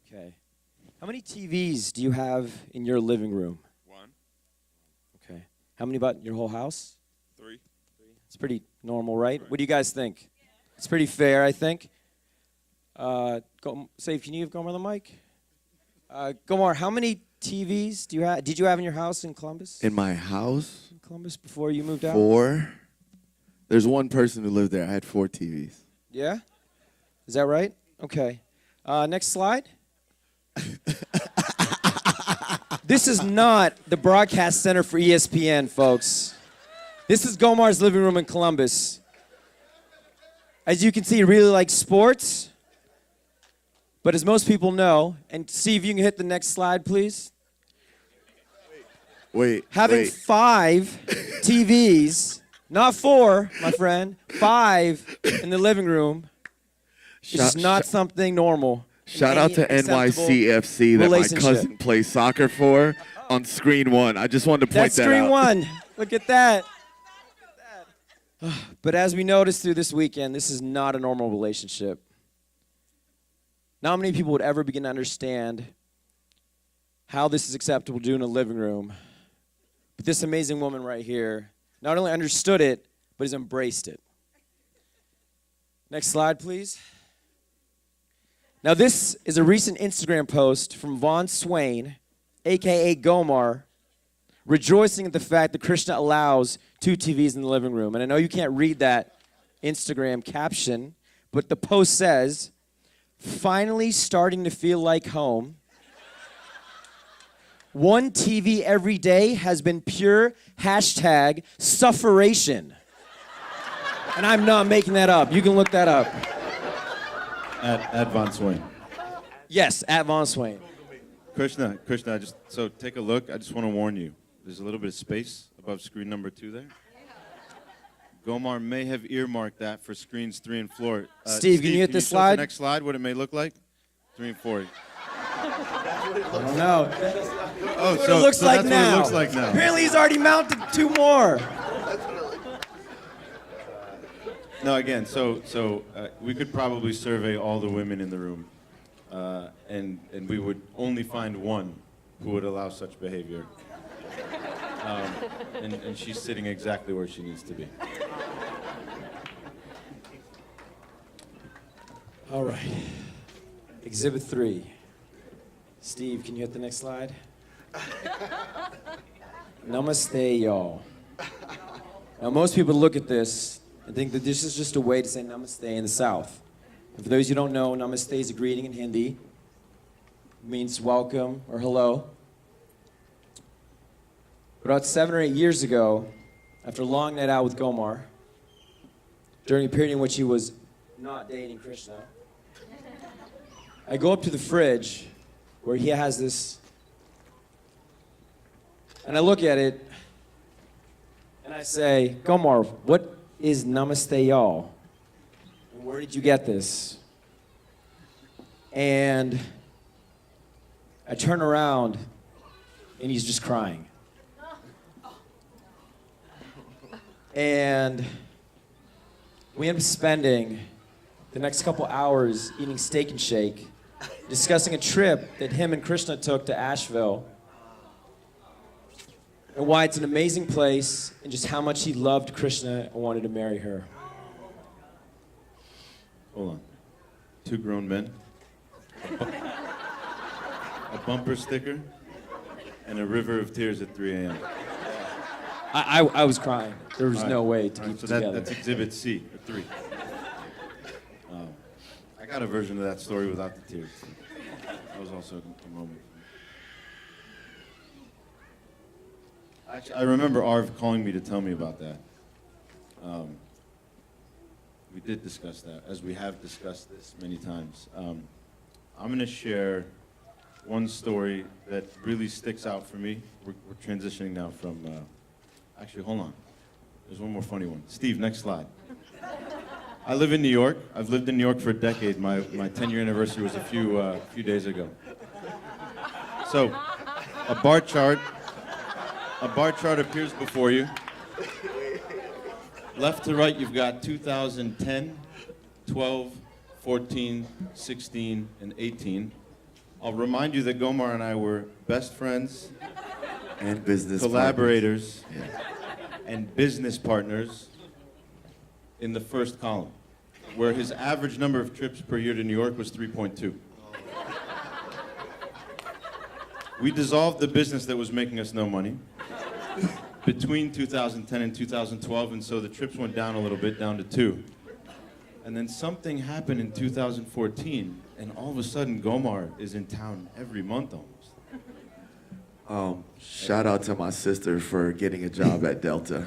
Okay. How many TVs do you have in your living room? 1. Okay. How many about your whole house? 3. It's pretty normal, right? What do you guys think? It's pretty fair, I think. Saif, can you give Gomar the mic? Gomar, how many TVs do you have? Did you have in your house in Columbus? In my house? In Columbus before you moved out? 4. There's one person who lived there. I had 4 TVs. Yeah? Is that right? Okay. Next slide. This is not the broadcast center for ESPN, folks. This is Gomar's living room in Columbus. As you can see, he really likes sports. But as most people know, and Steve, you can hit the next slide, please. Having 5 TVs, not 4, my friend, 5 in the living room is just not something normal. Shout out to NYCFC that my cousin plays soccer for on screen 1. I just wanted to point that out. That's screen 1. Look at that. But as we noticed through this weekend, this is not a normal relationship. Not many people would ever begin to understand how this is acceptable to do in a living room. But this amazing woman right here not only understood it, but has embraced it. Next slide, please. Now, this is a recent Instagram post from Vaughn Swain, a.k.a. Gomar, rejoicing at the fact that Krishna allows 2 TVs in the living room. And I know you can't read that Instagram caption, but the post says, "Finally starting to feel like home. 1 TV every day has been pure #sufferation." And I'm not making that up. You can look that up. At Von Swain. Yes, at Von Swain. Krishna, so take a look. I just want to warn you. There's a little bit of space above screen number 2 there. Gomar may have earmarked that for screens 3 and 4. Steve, can you hit this show us slide? The next slide, what it may look like? 3 and 4. I don't know. Oh, That's what it looks like that's now. what it looks like now. Apparently he's already mounted 2 more. No, again, so we could probably survey all the women in the room, and we would only find one who would allow such behavior. And she's sitting exactly where she needs to be. All right. Exhibit 3. Steve, can you hit the next slide? Namaste, y'all. Now, most people look at this and think that this is just a way to say namaste in the South. And for those who don't know, namaste is a greeting in Hindi. It means welcome or hello. About 7 or 8 years ago, after a long night out with Gomar, during a period in which he was not dating Krishna, I go up to the fridge where he has this, and I look at it, and I say, "Gomar, what is namaste, y'all? And where did you get this?" And I turn around, and he's just crying. And we end up spending the next couple hours eating Steak and Shake, discussing a trip that him and Krishna took to Asheville, and why it's an amazing place, and just how much he loved Krishna and wanted to marry her. Hold on. 2 grown men, a bumper sticker, and a river of tears at 3 a.m. I was crying. There was no way to keep So it together. that's Exhibit C, or 3. I got a version of that story without the tears. That was also a moment. Actually, I remember Arv calling me to tell me about that. We did discuss that, as we have discussed this many times. I'm going to share one story that really sticks out for me. We're transitioning now from... actually, hold on. There's one more funny one. Steve, next slide. I live in New York. I've lived in New York for a decade. My 10-year anniversary was a few days ago. So, a bar chart appears before you. Left to right, you've got 2010, 12, 14, 16, and 18. I'll remind you that Gomar and I were best friends and business collaborators and business partners in the first column, where his average number of trips per year to New York was 3.2. We dissolved the business that was making us no money between 2010 and 2012, and so the trips went down a little bit, down to 2. And then something happened in 2014, and all of a sudden Gomar is in town every month almost. Shout out to my sister for getting a job at Delta.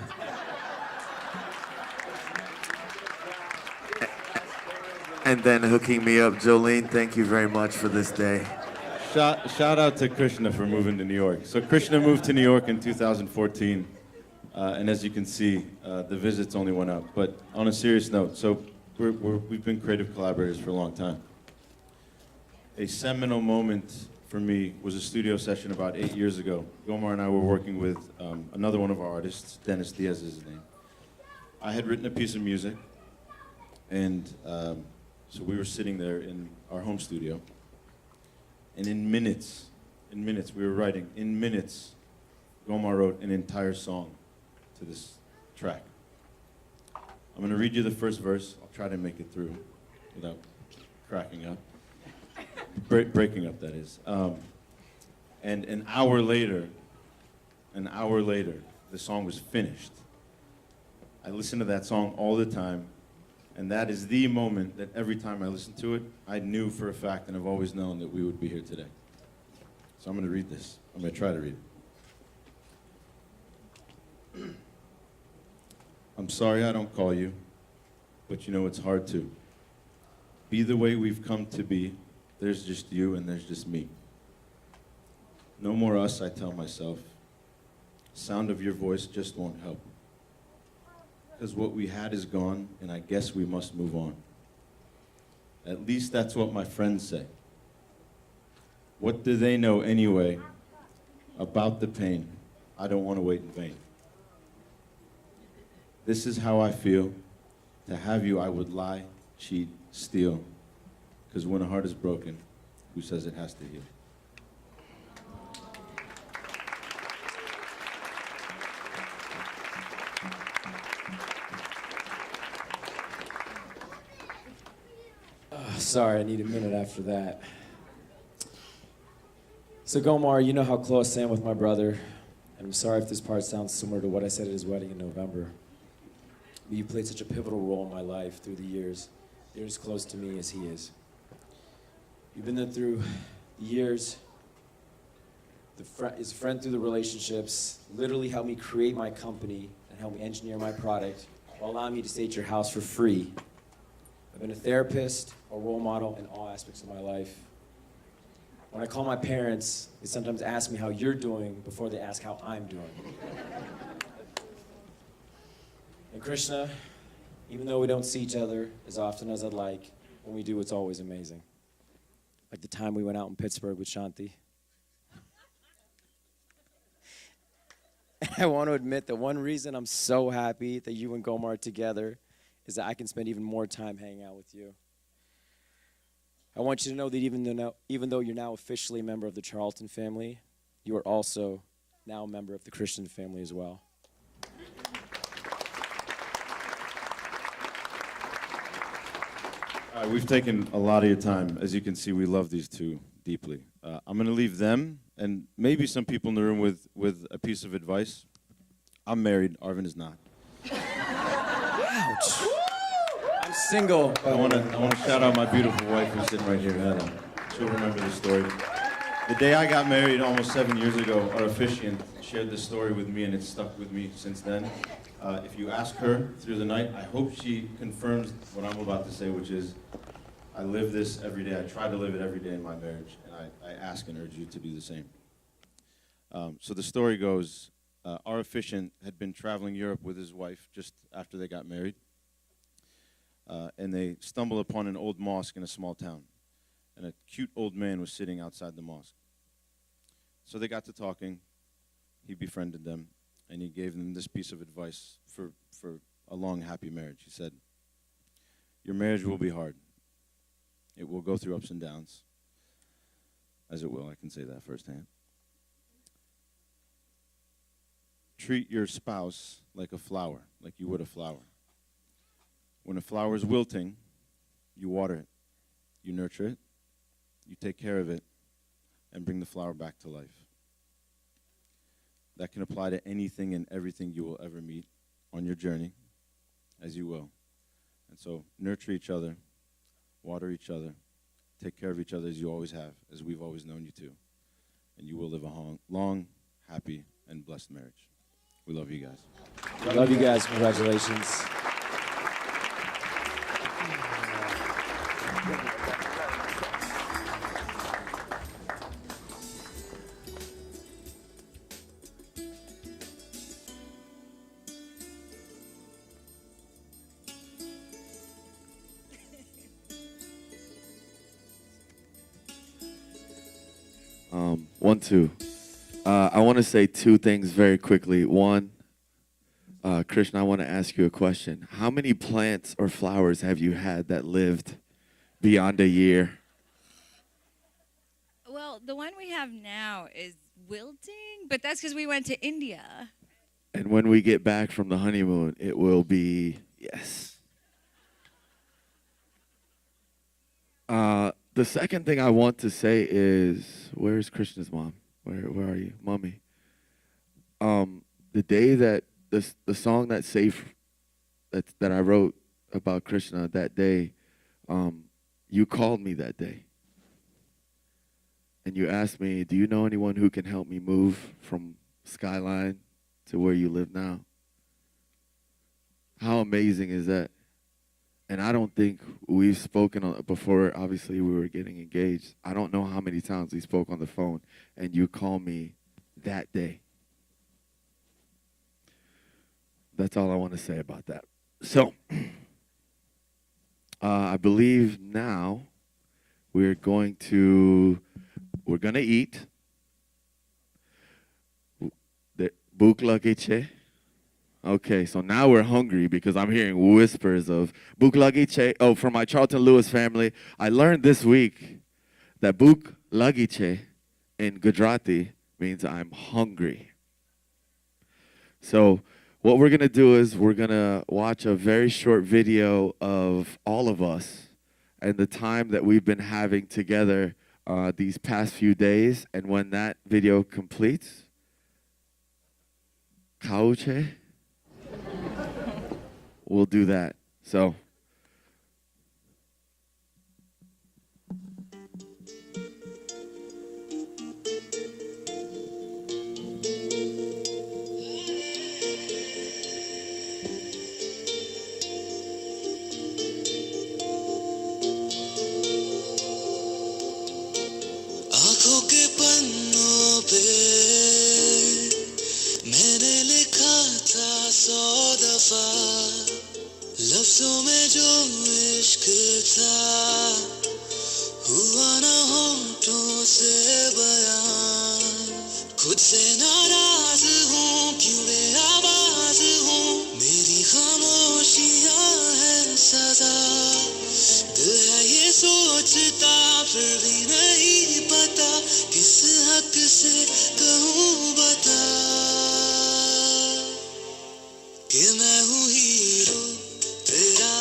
and then hooking me up. Jolene, thank you very much for this day. Shout out to Krishna for moving to New York. So Krishna moved to New York in 2014, and as you can see, the visits only went up. But on a serious note, so we've been creative collaborators for a long time. A seminal moment for me was a studio session about 8 years ago. Gomar and I were working with another one of our artists, Dennis Diaz is his name. I had written a piece of music, and so we were sitting there in our home studio, and in minutes, we were writing. In minutes, Gomar wrote an entire song to this track. I'm going to read you the first verse. I'll try to make it through without cracking up. Breaking up, that is. And an hour later, the song was finished. I listen to that song all the time, and that is the moment that every time I listen to it, I knew for a fact, and I've always known that we would be here today. So I'm going to read this. I'm going to try to read it. I'm sorry I don't call you, but you know it's hard to. Be the way we've come to be. There's just you and there's just me. No more us, I tell myself. Sound of your voice just won't help. Because what we had is gone, and I guess we must move on. At least that's what my friends say. What do they know anyway about the pain? I don't want to wait in vain. This is how I feel. To have you, I would lie, cheat, steal. Because when a heart is broken, who says it has to heal? Sorry, I need a minute after that. So Gomar, you know how close I am with my brother, and I'm sorry if this part sounds similar to what I said at his wedding in November. But you played such a pivotal role in my life through the years. You're as close to me as he is. You've been there through the years, as a friend through the relationships, literally helped me create my company and helped me engineer my product while allowing me to stay at your house for free. I've been a therapist, a role model in all aspects of my life. When I call my parents, they sometimes ask me how you're doing before they ask how I'm doing. And Krishna, even though we don't see each other as often as I'd like, when we do, it's always amazing. Like the time we went out in Pittsburgh with Shanti. And I want to admit that one reason I'm so happy that you and Gomar are together is that I can spend even more time hanging out with you. I want you to know that even though you're now officially a member of the Charlton family, you are also now a member of the Christian family as well. All right, we've taken a lot of your time. As you can see, we love these two deeply. I'm going to leave them and maybe some people in the room with a piece of advice. I'm married. Arvin is not. Ouch. I'm single. I want to shout out my beautiful wife who's sitting right here, Hannah. She'll remember the story. The day I got married almost 7 years ago, our officiant shared this story with me, and it's stuck with me since then. If you ask her through the night, I hope she confirms what I'm about to say, which is, I live this every day. I try to live it every day in my marriage, and I ask and urge you to do the same. So the story goes, our officiant had been traveling Europe with his wife just after they got married, and they stumbled upon an old mosque in a small town, and a cute old man was sitting outside the mosque. So they got to talking. He befriended them, and he gave them this piece of advice for a long, happy marriage. He said, your marriage will be hard. It will go through ups and downs, as it will. I can say that firsthand. Treat your spouse like a flower, like you would a flower. When a flower is wilting, you water it, you nurture it, you take care of it, and bring the flower back to life. That can apply to anything and everything you will ever meet on your journey, as you will. And so nurture each other, water each other, take care of each other as you always have, as we've always known you to. And you will live a long, happy, and blessed marriage. We love you guys. Love you guys. Congratulations. 1, 2. I want to say 2 things very quickly. One, Krishna, I want to ask you a question. How many plants or flowers have you had that lived beyond a year? Well, the one we have now is wilting, but that's because we went to India. And when we get back from the honeymoon, it will be, yes. The second thing I want to say is, where's Krishna's mom? Where are you, mommy? The day that the song that that I wrote about Krishna that day, you called me that day, and you asked me, "Do you know anyone who can help me move from Skyline to where you live now?" How amazing is that? And I don't think we've spoken before. Obviously, we were getting engaged. I don't know how many times we spoke on the phone, and you called me that day. That's all I want to say about that. So, I believe now we're going to eat. Buk lagiche. Okay, so now we're hungry because I'm hearing whispers of Buk lagiche. Oh, from my Charlton Lewis family, I learned this week that Buk lagiche in Gujarati means I'm hungry. So what we're going to do is we're going to watch a very short video of all of us and the time that we've been having together these past few days. And when that video completes, kauche, we'll do that. So आँखों के पन्नों पे मैंने लिखा था 100 दफा लफ्जों में जो इश्क था हुआ ना होठों से बयान खुद से नाराज हूँ क्यों बेआवाज हूँ मेरी खामोशियाँ हैं सजा दिल है ये सोचता फिर भी नहीं पता किस हक से कहूँ बता कि मैं हूँ हीरो तेरा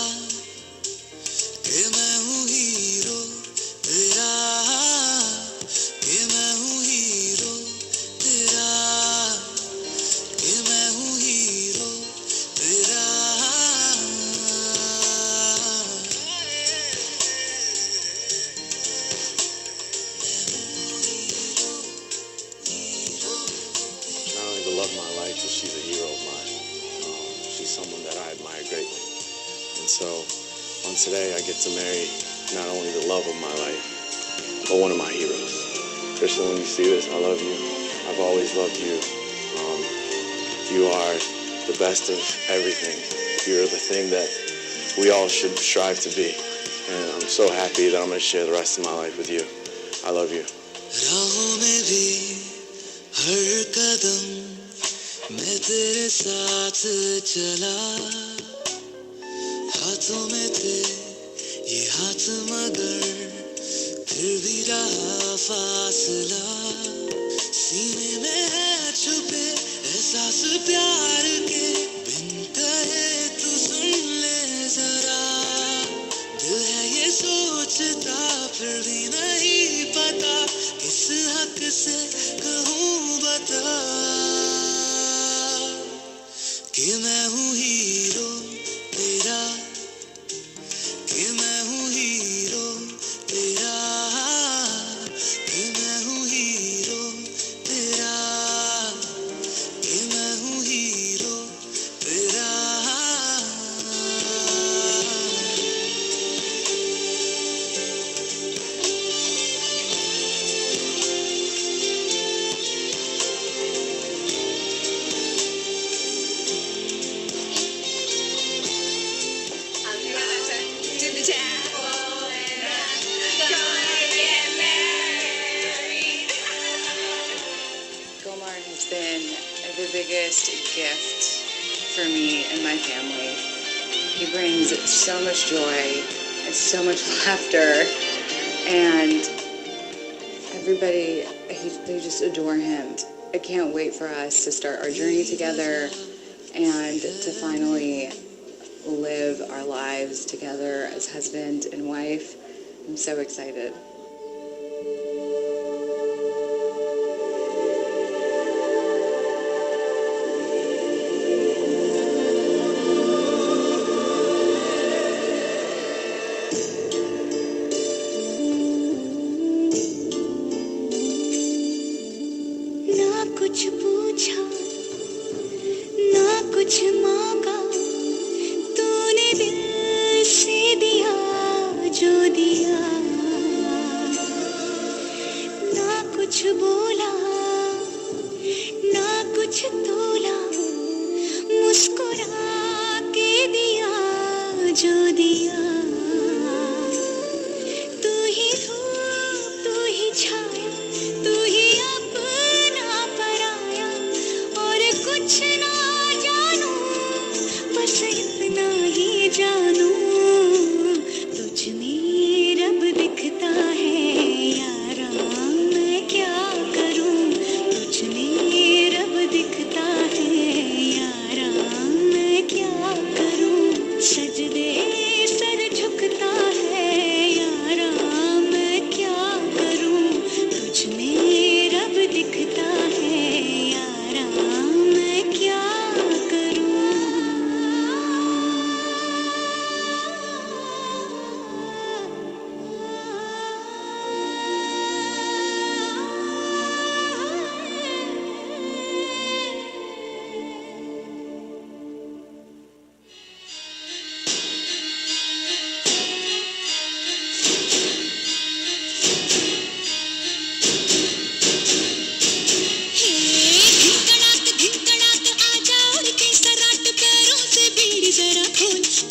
कि मैं हूँ हीरो तेरा कि मैं हूँ हीरो तेरा कि मैं हूँ हीरो तेरा Not only the love of my life, but she's a hero of mine. She's someone that I admire greatly. And so, on today, I get to marry not only the love of my life, but one of my heroes. Krishna, when you see this, I love you. I've always loved you. You are the best of everything. You're the thing that we all should strive to be. And I'm so happy that I'm going to share the rest of my life with you. I love you. राहों में भी हर कदम मैं तेरे साथ चला हाथों में थे ये हाथ मगर फिर भी रहा फासला सीने में है छुपे एहसास प्यार के बिन कहे तू सुन ले जरा दिल है ये सोचता फिर भी नहीं पता किस हक से कहूँ बता कि मैं हूँ हीरो तेरा कि मैं हूँ हीरो तेरा कि मैं हूँ हीरो तेरा कि मैं हूँ हीरो तेरा biggest gift for me and my family. He brings so much joy and so much laughter, and everybody, they just adore him. I can't wait for us to start our journey together and to finally live our lives together as husband and wife. I'm so excited. कुछ पूछा ना कुछ मांगा तूने दिल से दिया जो दिया ना कुछ बोला ना कुछ तोला मुस्कुरा के दिया जो दिया तू ही धूप तू ही छाया तू ही कुछ ना जानू बस इतना ही जानू तुझ में रब दिखता है यारा मैं क्या करूं तुझ में रब दिखता है यारा मैं क्या करूं सजदे सर झुकता है यारा मैं क्या करूं तुझ में रब दिखता है यारा क्या करूं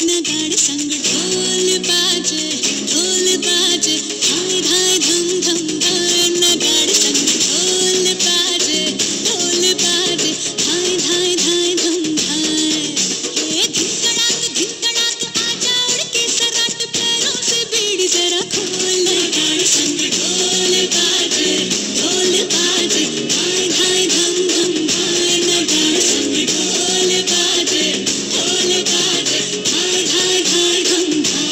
नगाड़े संग ढोल बाजे धाय धाय धम धम धाय नगाड़े संग ढोल बाजे धाय धाय धाय धम धाय ये धिकड़ाक आजा उड़ के सराट पैरों से बीड़ी जरा खोल नगाड़े संग ढोल बाजे धाय धाय धम धम धाय नगाड़े संग ढोल बाजे धाय धाय धाय धम धाय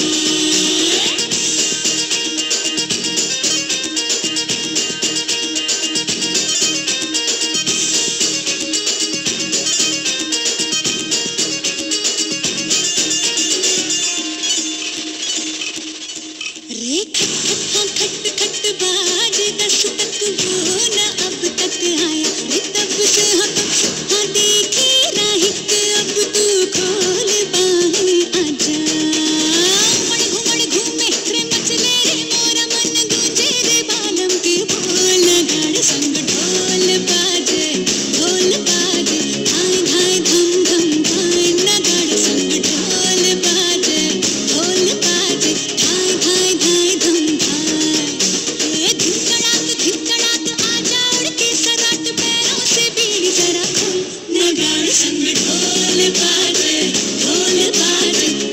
रे खट खट बाजे 10 तक वो न अब तक आया रे तब से हाँ देखी राहिक अब तू खोल बाहें आजा उमड़ घूमे रे मचले रे मोरा मन गूंजे रे बालम के बोल गाड़े संग ढोल बाजे धाय धाय धम धम धाय नगाड़े संग ढोल बाजे धाय धाय धाय धम धाय ये धिकड़ाक आजा उड़ के सराट पैरों से बीड़ी जरा खोल नगाड़े संग ढोल बाजे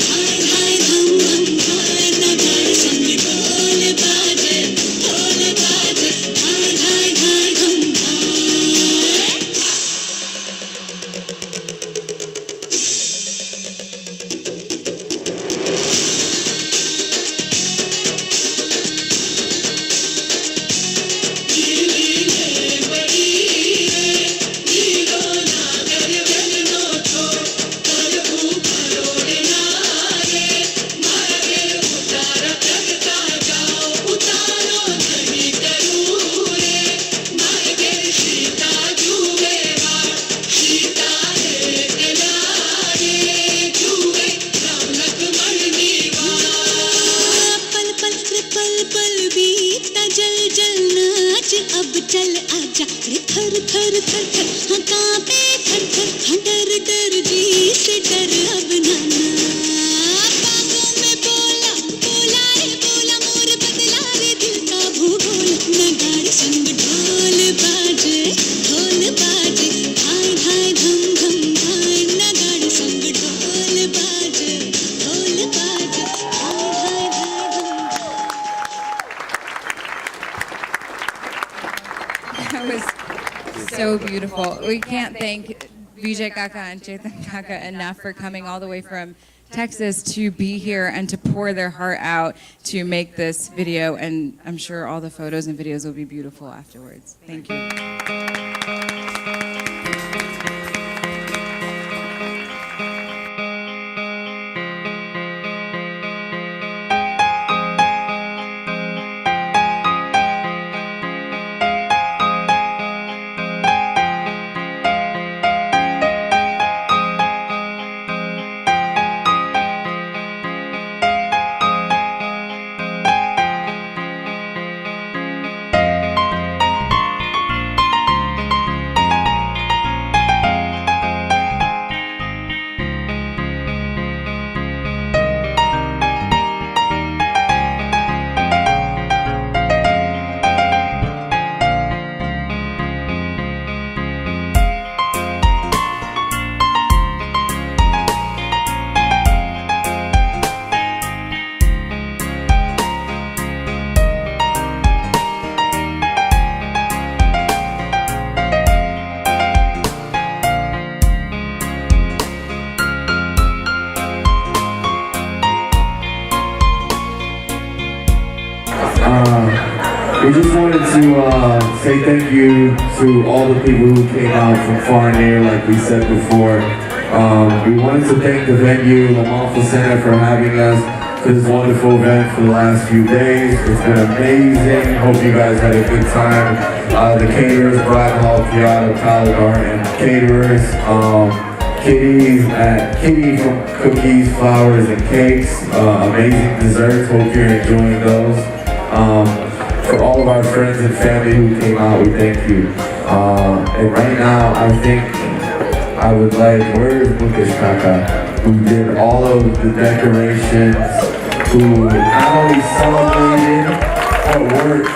धाय धाय धम धम धाय नगाड़े संग ढोल बाजे धाय धाय धाय धम धाय पल बीता जल जल नाच अब चल आजा रे थर थर थर थर हाँ कांपे थर थर हाँ डर डर जी से डर अब नाना बागों में बोला रे बोला मोर बदला रे दिल का भूगोल नगाड़े संग ढोल बाजे धाय धाय was so beautiful. We can't thank Vijay Kaka and Chetan Kaka enough for coming all the way from Texas to be here and to pour their heart out to make this video, and I'm sure all the photos and videos will be beautiful afterwards. Thank you. We just wanted to say thank you to all the people who came out from far and near, like we said before. We wanted to thank the venue, the Malfa Center, for having us for this wonderful event for the last few days. It's been amazing. Hope you guys had a good time. The caterers, Black Hall, Theater, Paladar, and caterers. Kitty from Cookies, Flowers, and Cakes. Amazing desserts. Hope you're enjoying those. For all of our friends and family who came out, we thank you. And right now, I think I would like, where's Mukesh Kaka, who did all of the decorations, who not only celebrated, but worked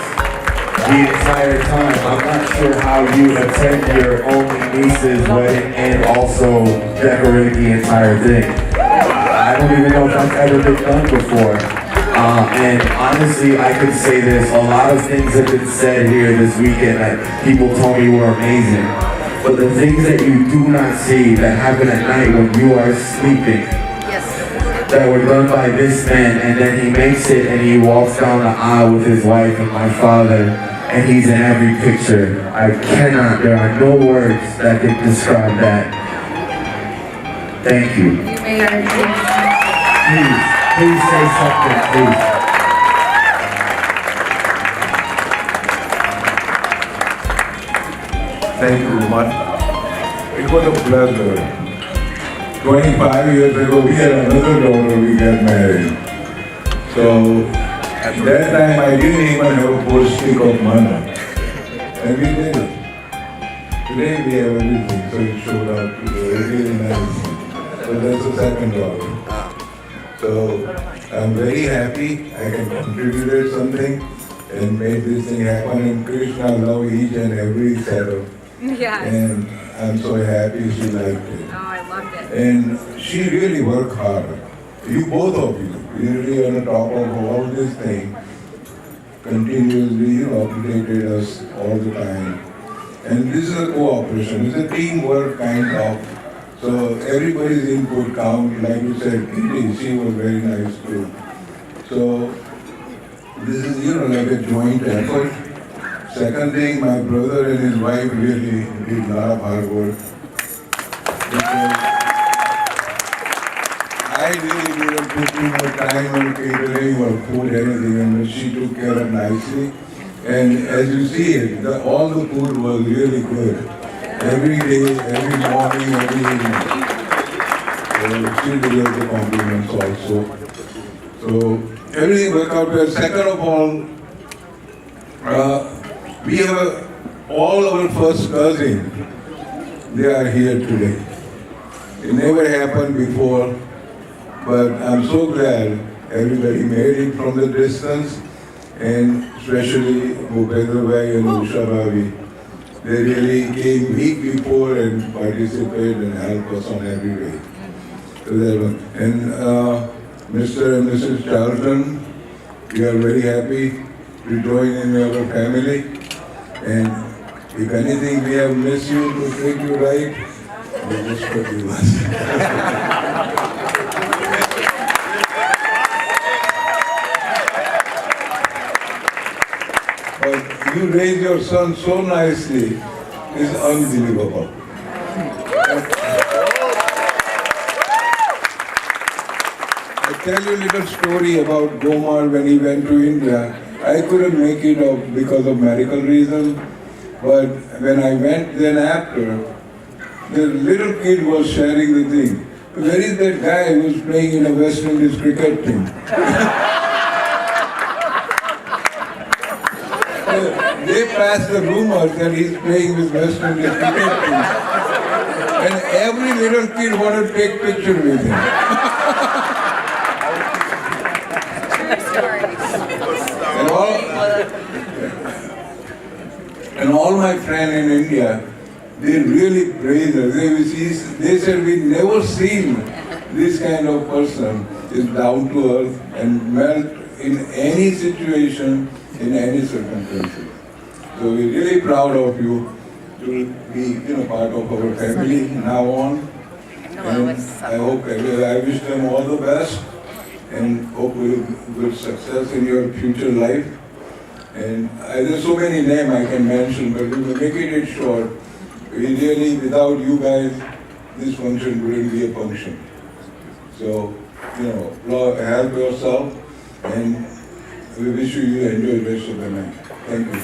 the entire time. I'm not sure how you attend your only niece's wedding and also decorate the entire thing. I don't even know if that's ever been done before. And honestly, I could say this, a lot of things have been said here this weekend that people told me were amazing. But the things that you do not see that happen at night when you are sleeping, that were done by this man, and then he makes it and he walks down the aisle with his wife and my father, and he's in every picture. I cannot, there are no words that can describe that. Thank you. Please say something, please. Thank you, Umar. It was a pleasure. 25 years ago, we had another daughter, we got married. So, at that time, I didn't even have a full stick of money. And we did it. Today, we have everything, so it showed up today. It's really nice. So, that's the second daughter. So I'm very happy I can contribute something and make this thing happen. And Krishna love each and every setup. Yes. And I'm so happy she liked it. Oh, I loved it. And she really worked hard. You both of you, really on the top of all this thing, continuously, updated us all the time. And this is a cooperation, it's a teamwork kind of. So everybody's input counts, like you said, Kitty, she was very nice too. So this is, like a joint effort. Second thing, my brother and his wife really did a lot of hard work. Because I really didn't put too much time on catering or food, anything, and she took care of nicely. And as you see it, all the food was really good. Every day, every morning, every evening. So she deserves the compliments also. So everything worked out well. Second of all, we have all our first cousins. They are here today. It never happened before, but I'm so glad everybody made it from the distance, and especially Bhupendra Bhai and Usha Bhavi. They really came week before and participated and helped us on every way. So that one. And Mr. and Mrs. Charlton, we are very happy to join in our family. And If anything we have missed you to treat you right, we just forgive us. But you raised your son so nicely, it's unbelievable. I tell you a little story about Gomar when he went to India. I couldn't make it up because of medical reasons, but when I went then after, the little kid was sharing the thing. Where is that guy who's playing in a West Indies cricket team? They passed the rumors that he's playing with West Indies cricket team. And every little kid wanted to take picture with him. And all my friends in India, they really praise us. They said, we never seen this kind of person is down to earth and melt in any situation, in any circumstances. So we're really proud of you to be part of our family now on. And I wish them all the best and hope good success in your future life. And there's so many names I can mention, but we will make it short. We really, without you guys, this function wouldn't be a function. So, help yourself, and we wish you enjoy the rest of the night. Thank you.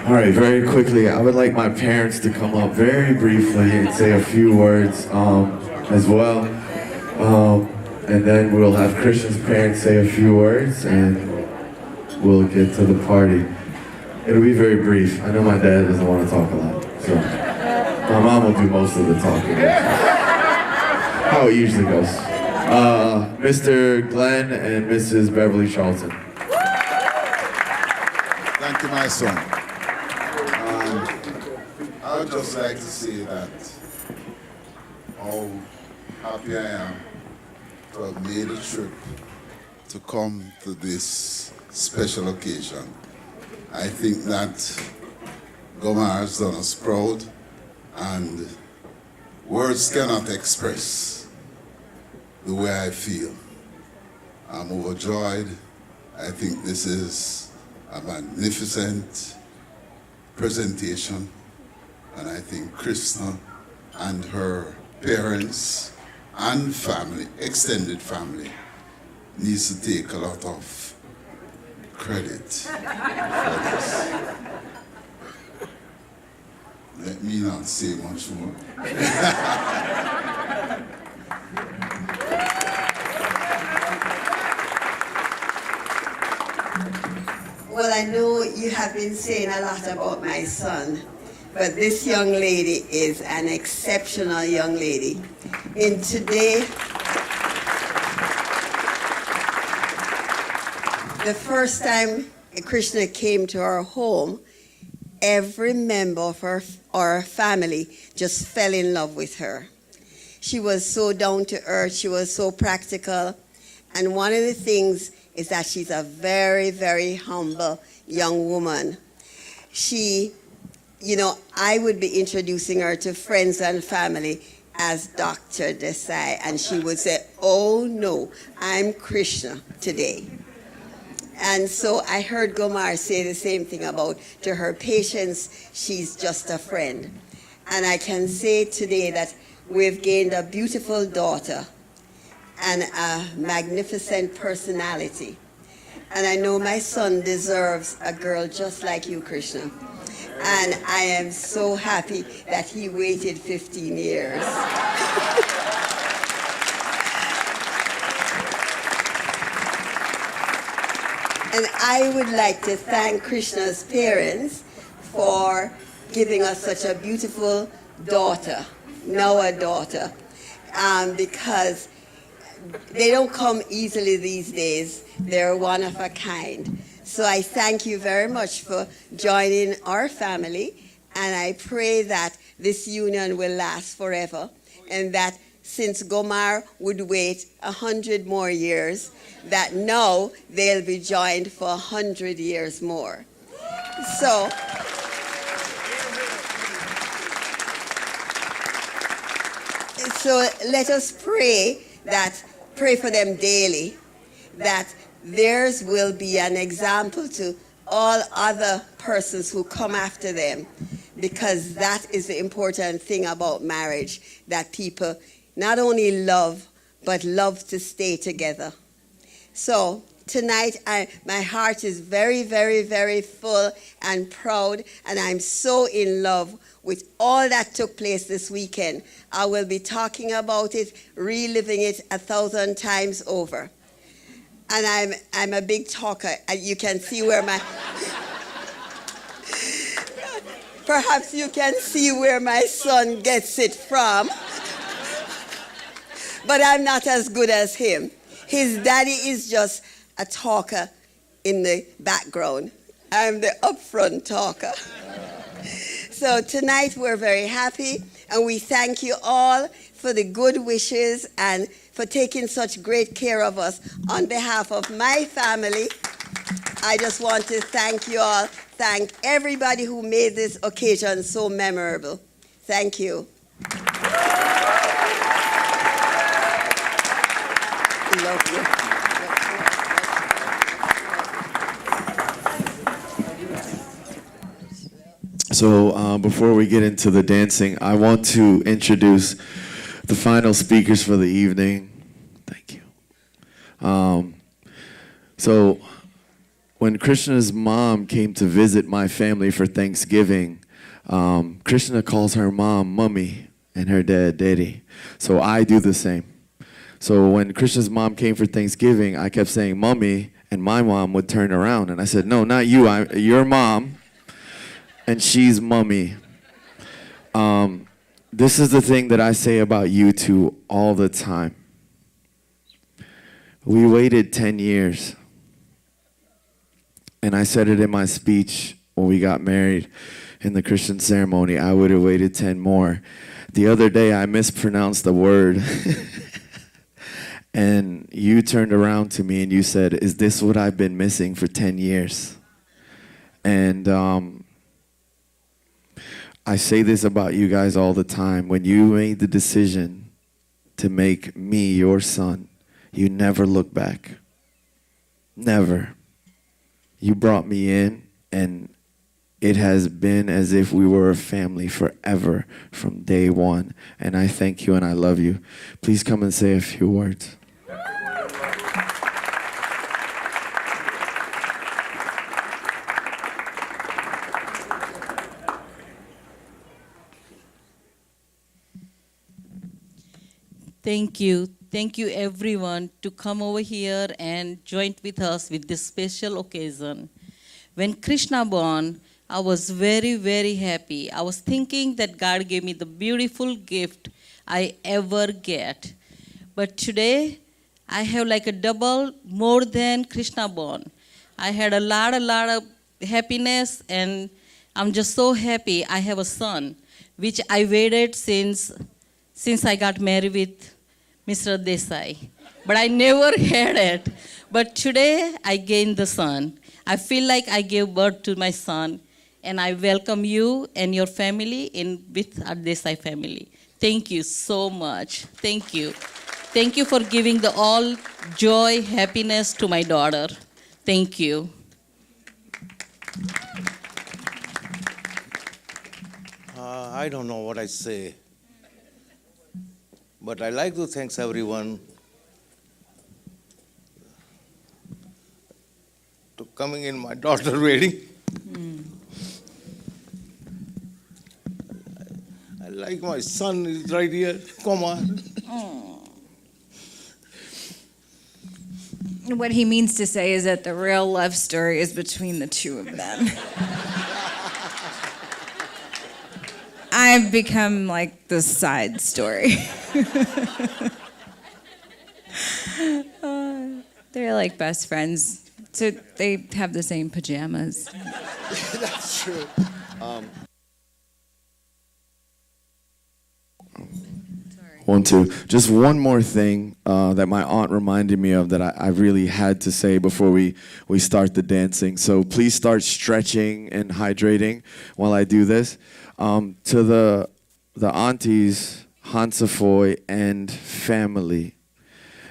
All right, very quickly, I would like my parents to come up very briefly and say a few words as well. And then we'll have Krishna's parents say a few words and we'll get to the party. It'll be very brief. I know my dad doesn't want to talk a lot, so my mom will do most of the talking. How it usually goes. Mr. Glenn and Mrs. Beverly Charlton. Thank you, my son. I would just like to say that how happy I am to have made a trip to come to this special occasion. I think that Gomar has done us proud, and words cannot express the way I feel. I'm overjoyed. I think this is a magnificent presentation, and I think Krishna and her parents and family, extended family, needs to take a lot of credit for this. Let me not say much more. Well, I know you have been saying a lot about my son, but this young lady is an exceptional young lady. And today, the first time Krishna came to our home, every member of our family just fell in love with her. She was so down to earth, she was so practical, and one of the things is that she's a very, very humble young woman. She, I would be introducing her to friends and family as Dr. Desai, and she would say, oh no, I'm Krishna today. And so I heard Gomar say the same thing about to her patients, she's just a friend. And I can say today that we've gained a beautiful daughter and a magnificent personality. And I know my son deserves a girl just like you, Krishna. And I am so happy that he waited 15 years. And I would like to thank Krishna's parents for giving us such a beautiful daughter, now a daughter, because they don't come easily these days. They're one of a kind. So I thank you very much for joining our family, and I pray that this union will last forever, and that since Gomar would wait 100 more years, that now they'll be joined for 100 years more. So, let us pray for them daily, that theirs will be an example to all other persons who come after them, because that is the important thing about marriage, that people not only love, but love to stay together. So tonight, my heart is very, very, very full and proud, and I'm so in love with all that took place this weekend. I will be talking about it, reliving it 1,000 times over. And I'm a big talker. You can see where perhaps you can see where my son gets it from. But I'm not as good as him. His daddy is just a talker in the background. I'm the upfront talker. So tonight we're very happy, and we thank you all for the good wishes and for taking such great care of us. On behalf of my family, I just want to thank you all. Thank everybody who made this occasion so memorable. Thank you. Love you. So before we get into the dancing, I want to introduce the final speakers for the evening. Thank you. So when Krishna's mom came to visit my family for Thanksgiving, Krishna calls her mom Mummy and her dad Daddy. So I do the same. So when Krishna's mom came for Thanksgiving, I kept saying Mummy, and my mom would turn around and I said, no, not you, your mom, and she's Mummy. This is the thing that I say about you two all the time. We waited 10 years. And I said it in my speech when we got married in the Christian ceremony. I would have waited 10 more. The other day I mispronounced the word. And you turned around to me and you said, is this what I've been missing for 10 years? And I say this about you guys all the time. When you made the decision to make me your son, you never looked back. Never. You brought me in, and it has been as if we were a family forever from day one. And I thank you and I love you. Please come and say a few words. Thank you. Thank you everyone to come over here and join with us with this special occasion. When Krishna born, I was very, very happy. I was thinking that God gave me the beautiful gift I ever get. But today, I have like a double more than Krishna born. I had a lot of happiness, and I'm just so happy I have a son, which I waited since I got married with Mr. Desai. But I never had it. But today, I gained the son. I feel like I gave birth to my son, and I welcome you and your family in with our Desai family. Thank you so much. Thank you. Thank you for giving the all joy, happiness to my daughter. Thank you. I don't know what I say, but I like to thank everyone to coming in my daughter wedding. I like my son is right here. Come on. What he means to say is that the real love story is between the two of them. I've become like the side story. They're like best friends. So they have the same pajamas. That's true. 1, 2. Just one more thing that my aunt reminded me of that I really had to say before we start the dancing. So please start stretching and hydrating while I do this. To the aunties, Hansafoy, and family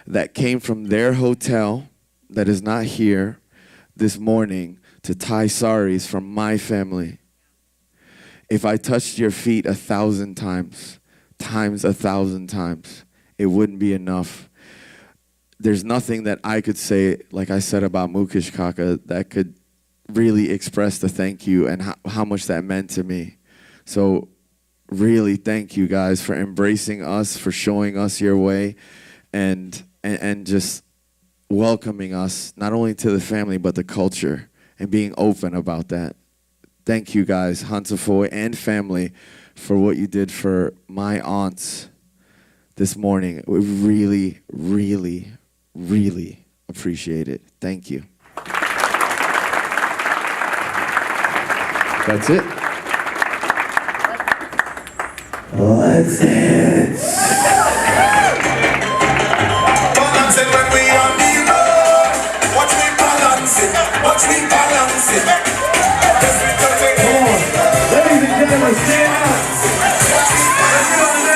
that came from their hotel that is not here this morning to tie saris from my family. If I touched your feet 1,000 times, times 1,000 times, it wouldn't be enough. There's nothing that I could say, like I said about Mukesh Kaka, that could really express the thank you and how much that meant to me. So really thank you guys for embracing us, for showing us your way, and just welcoming us, not only to the family, but the culture, and being open about that. Thank you guys, Hansafoy and family, for what you did for my aunts this morning. We really, really, really appreciate it. Thank you. That's it. Let's dance. Balancing when we on the road. Watch me balancing. Watch me balancing. Come on. Ladies and gentlemen, stand up. Shake up the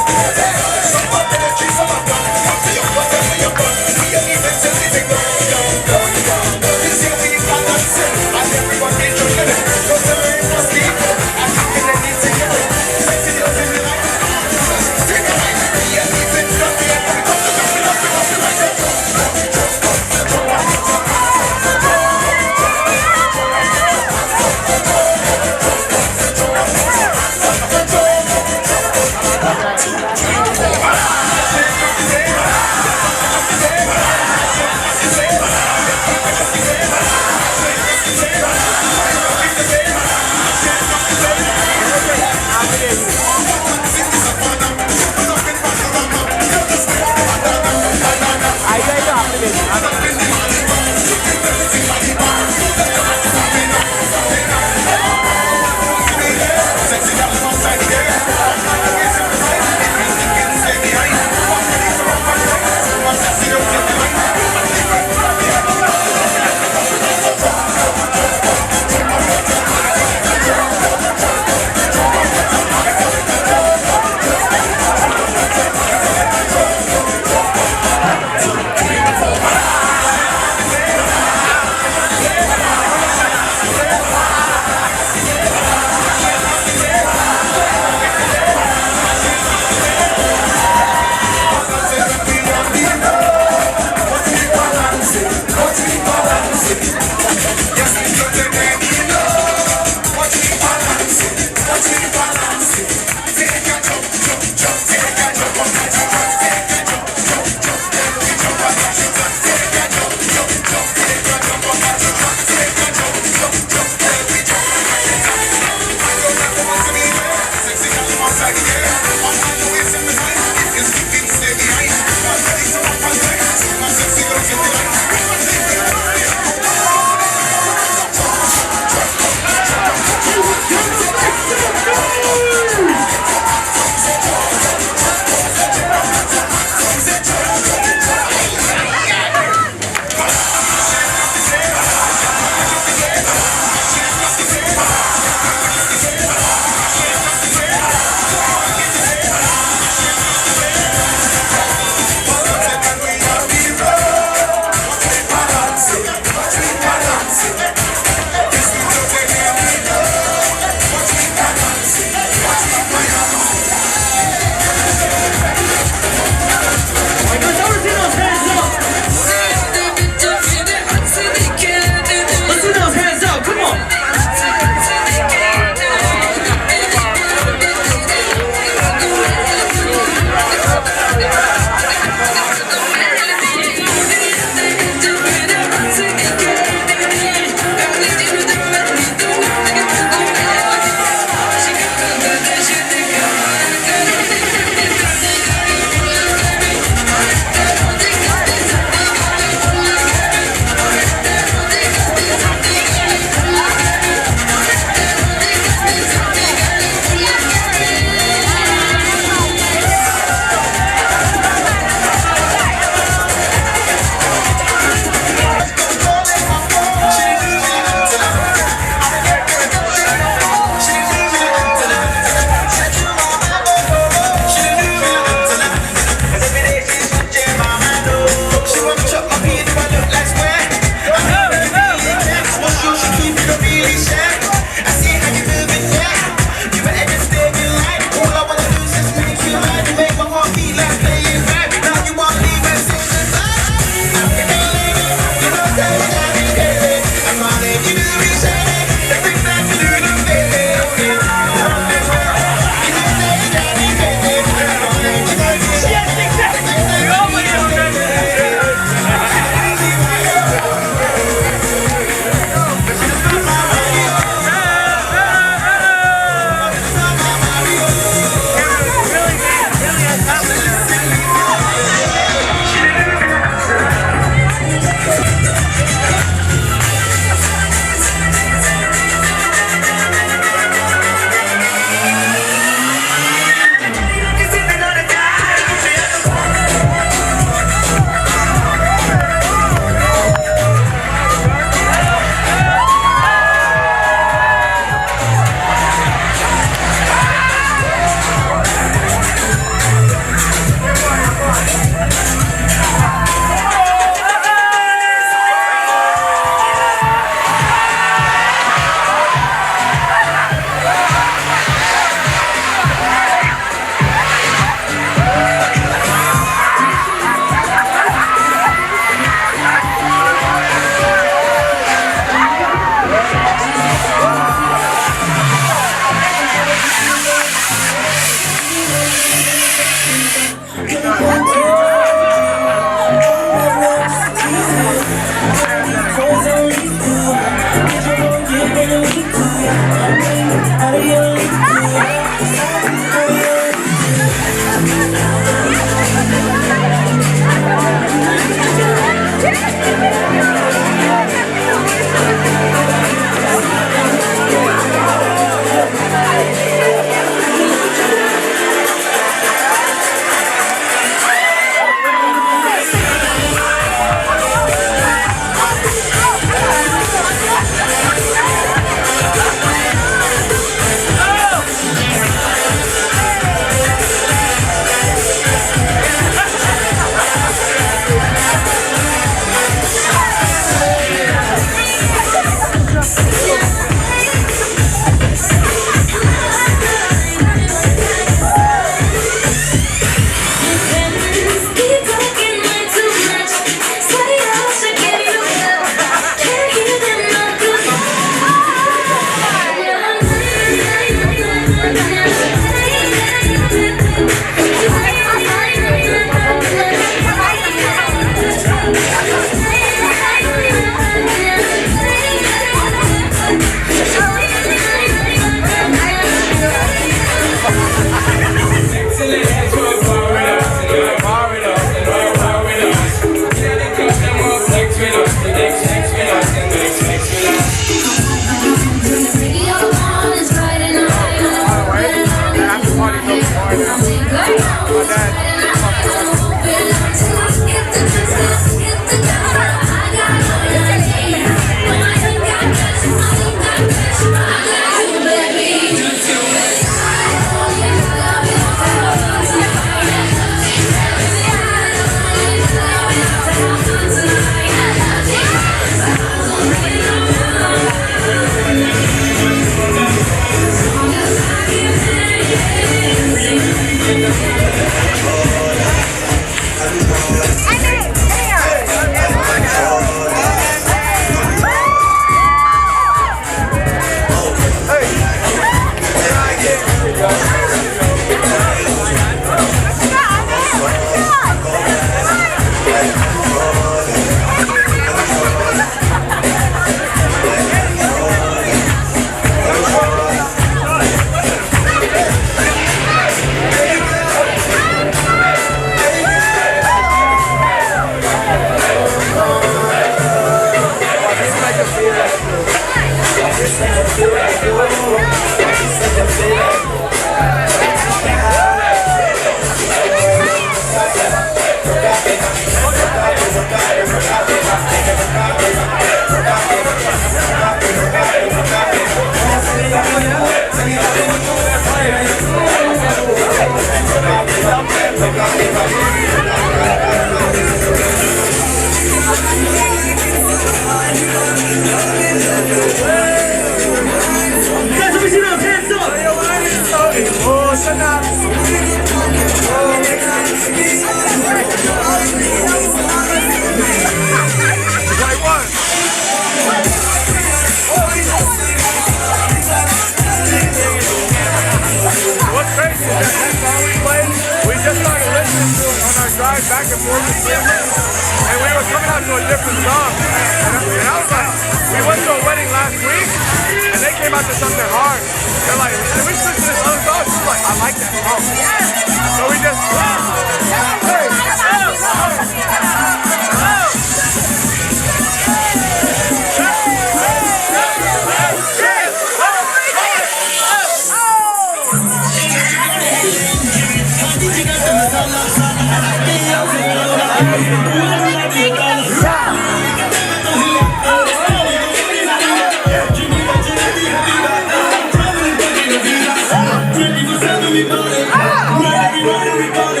Everybody,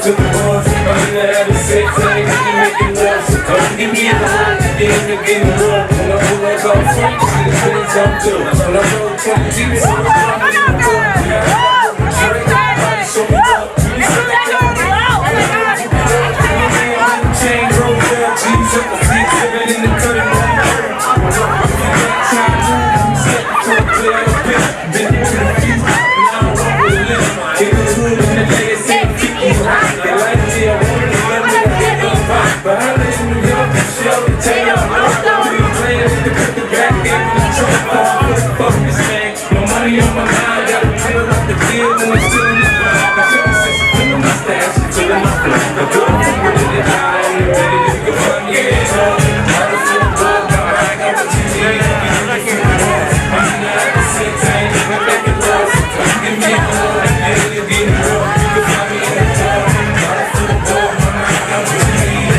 to the bars, I'm in the having sex, I ain't gonna make it love. So come give me a hug, get in the rub. When I pull up on freak, shit is really jump too. When I roll 20 G's, so I'm in the club. Show me love, chain roll down, G's up, G's living in the cutting room. But I live in New York, Shell, the tail, we playing with the cut the back, getting the trunk, focus, man. No money on my mind, gotta deal up the deal, and I'm still in this grind. I took the system, feeling my stash, feeling my flow. The good from where they die, and they're ready to go on, yeah. I don't feel good, my mind got what you need. I'm in the other six, I ain't even back in love. Give me a hug, and you'll get it wrong. You can find me in the club, I don't feel good, my mind got what you need.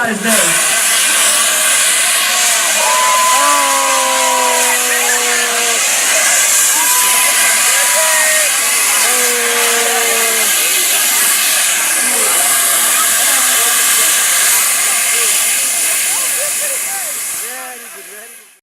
Desai's name.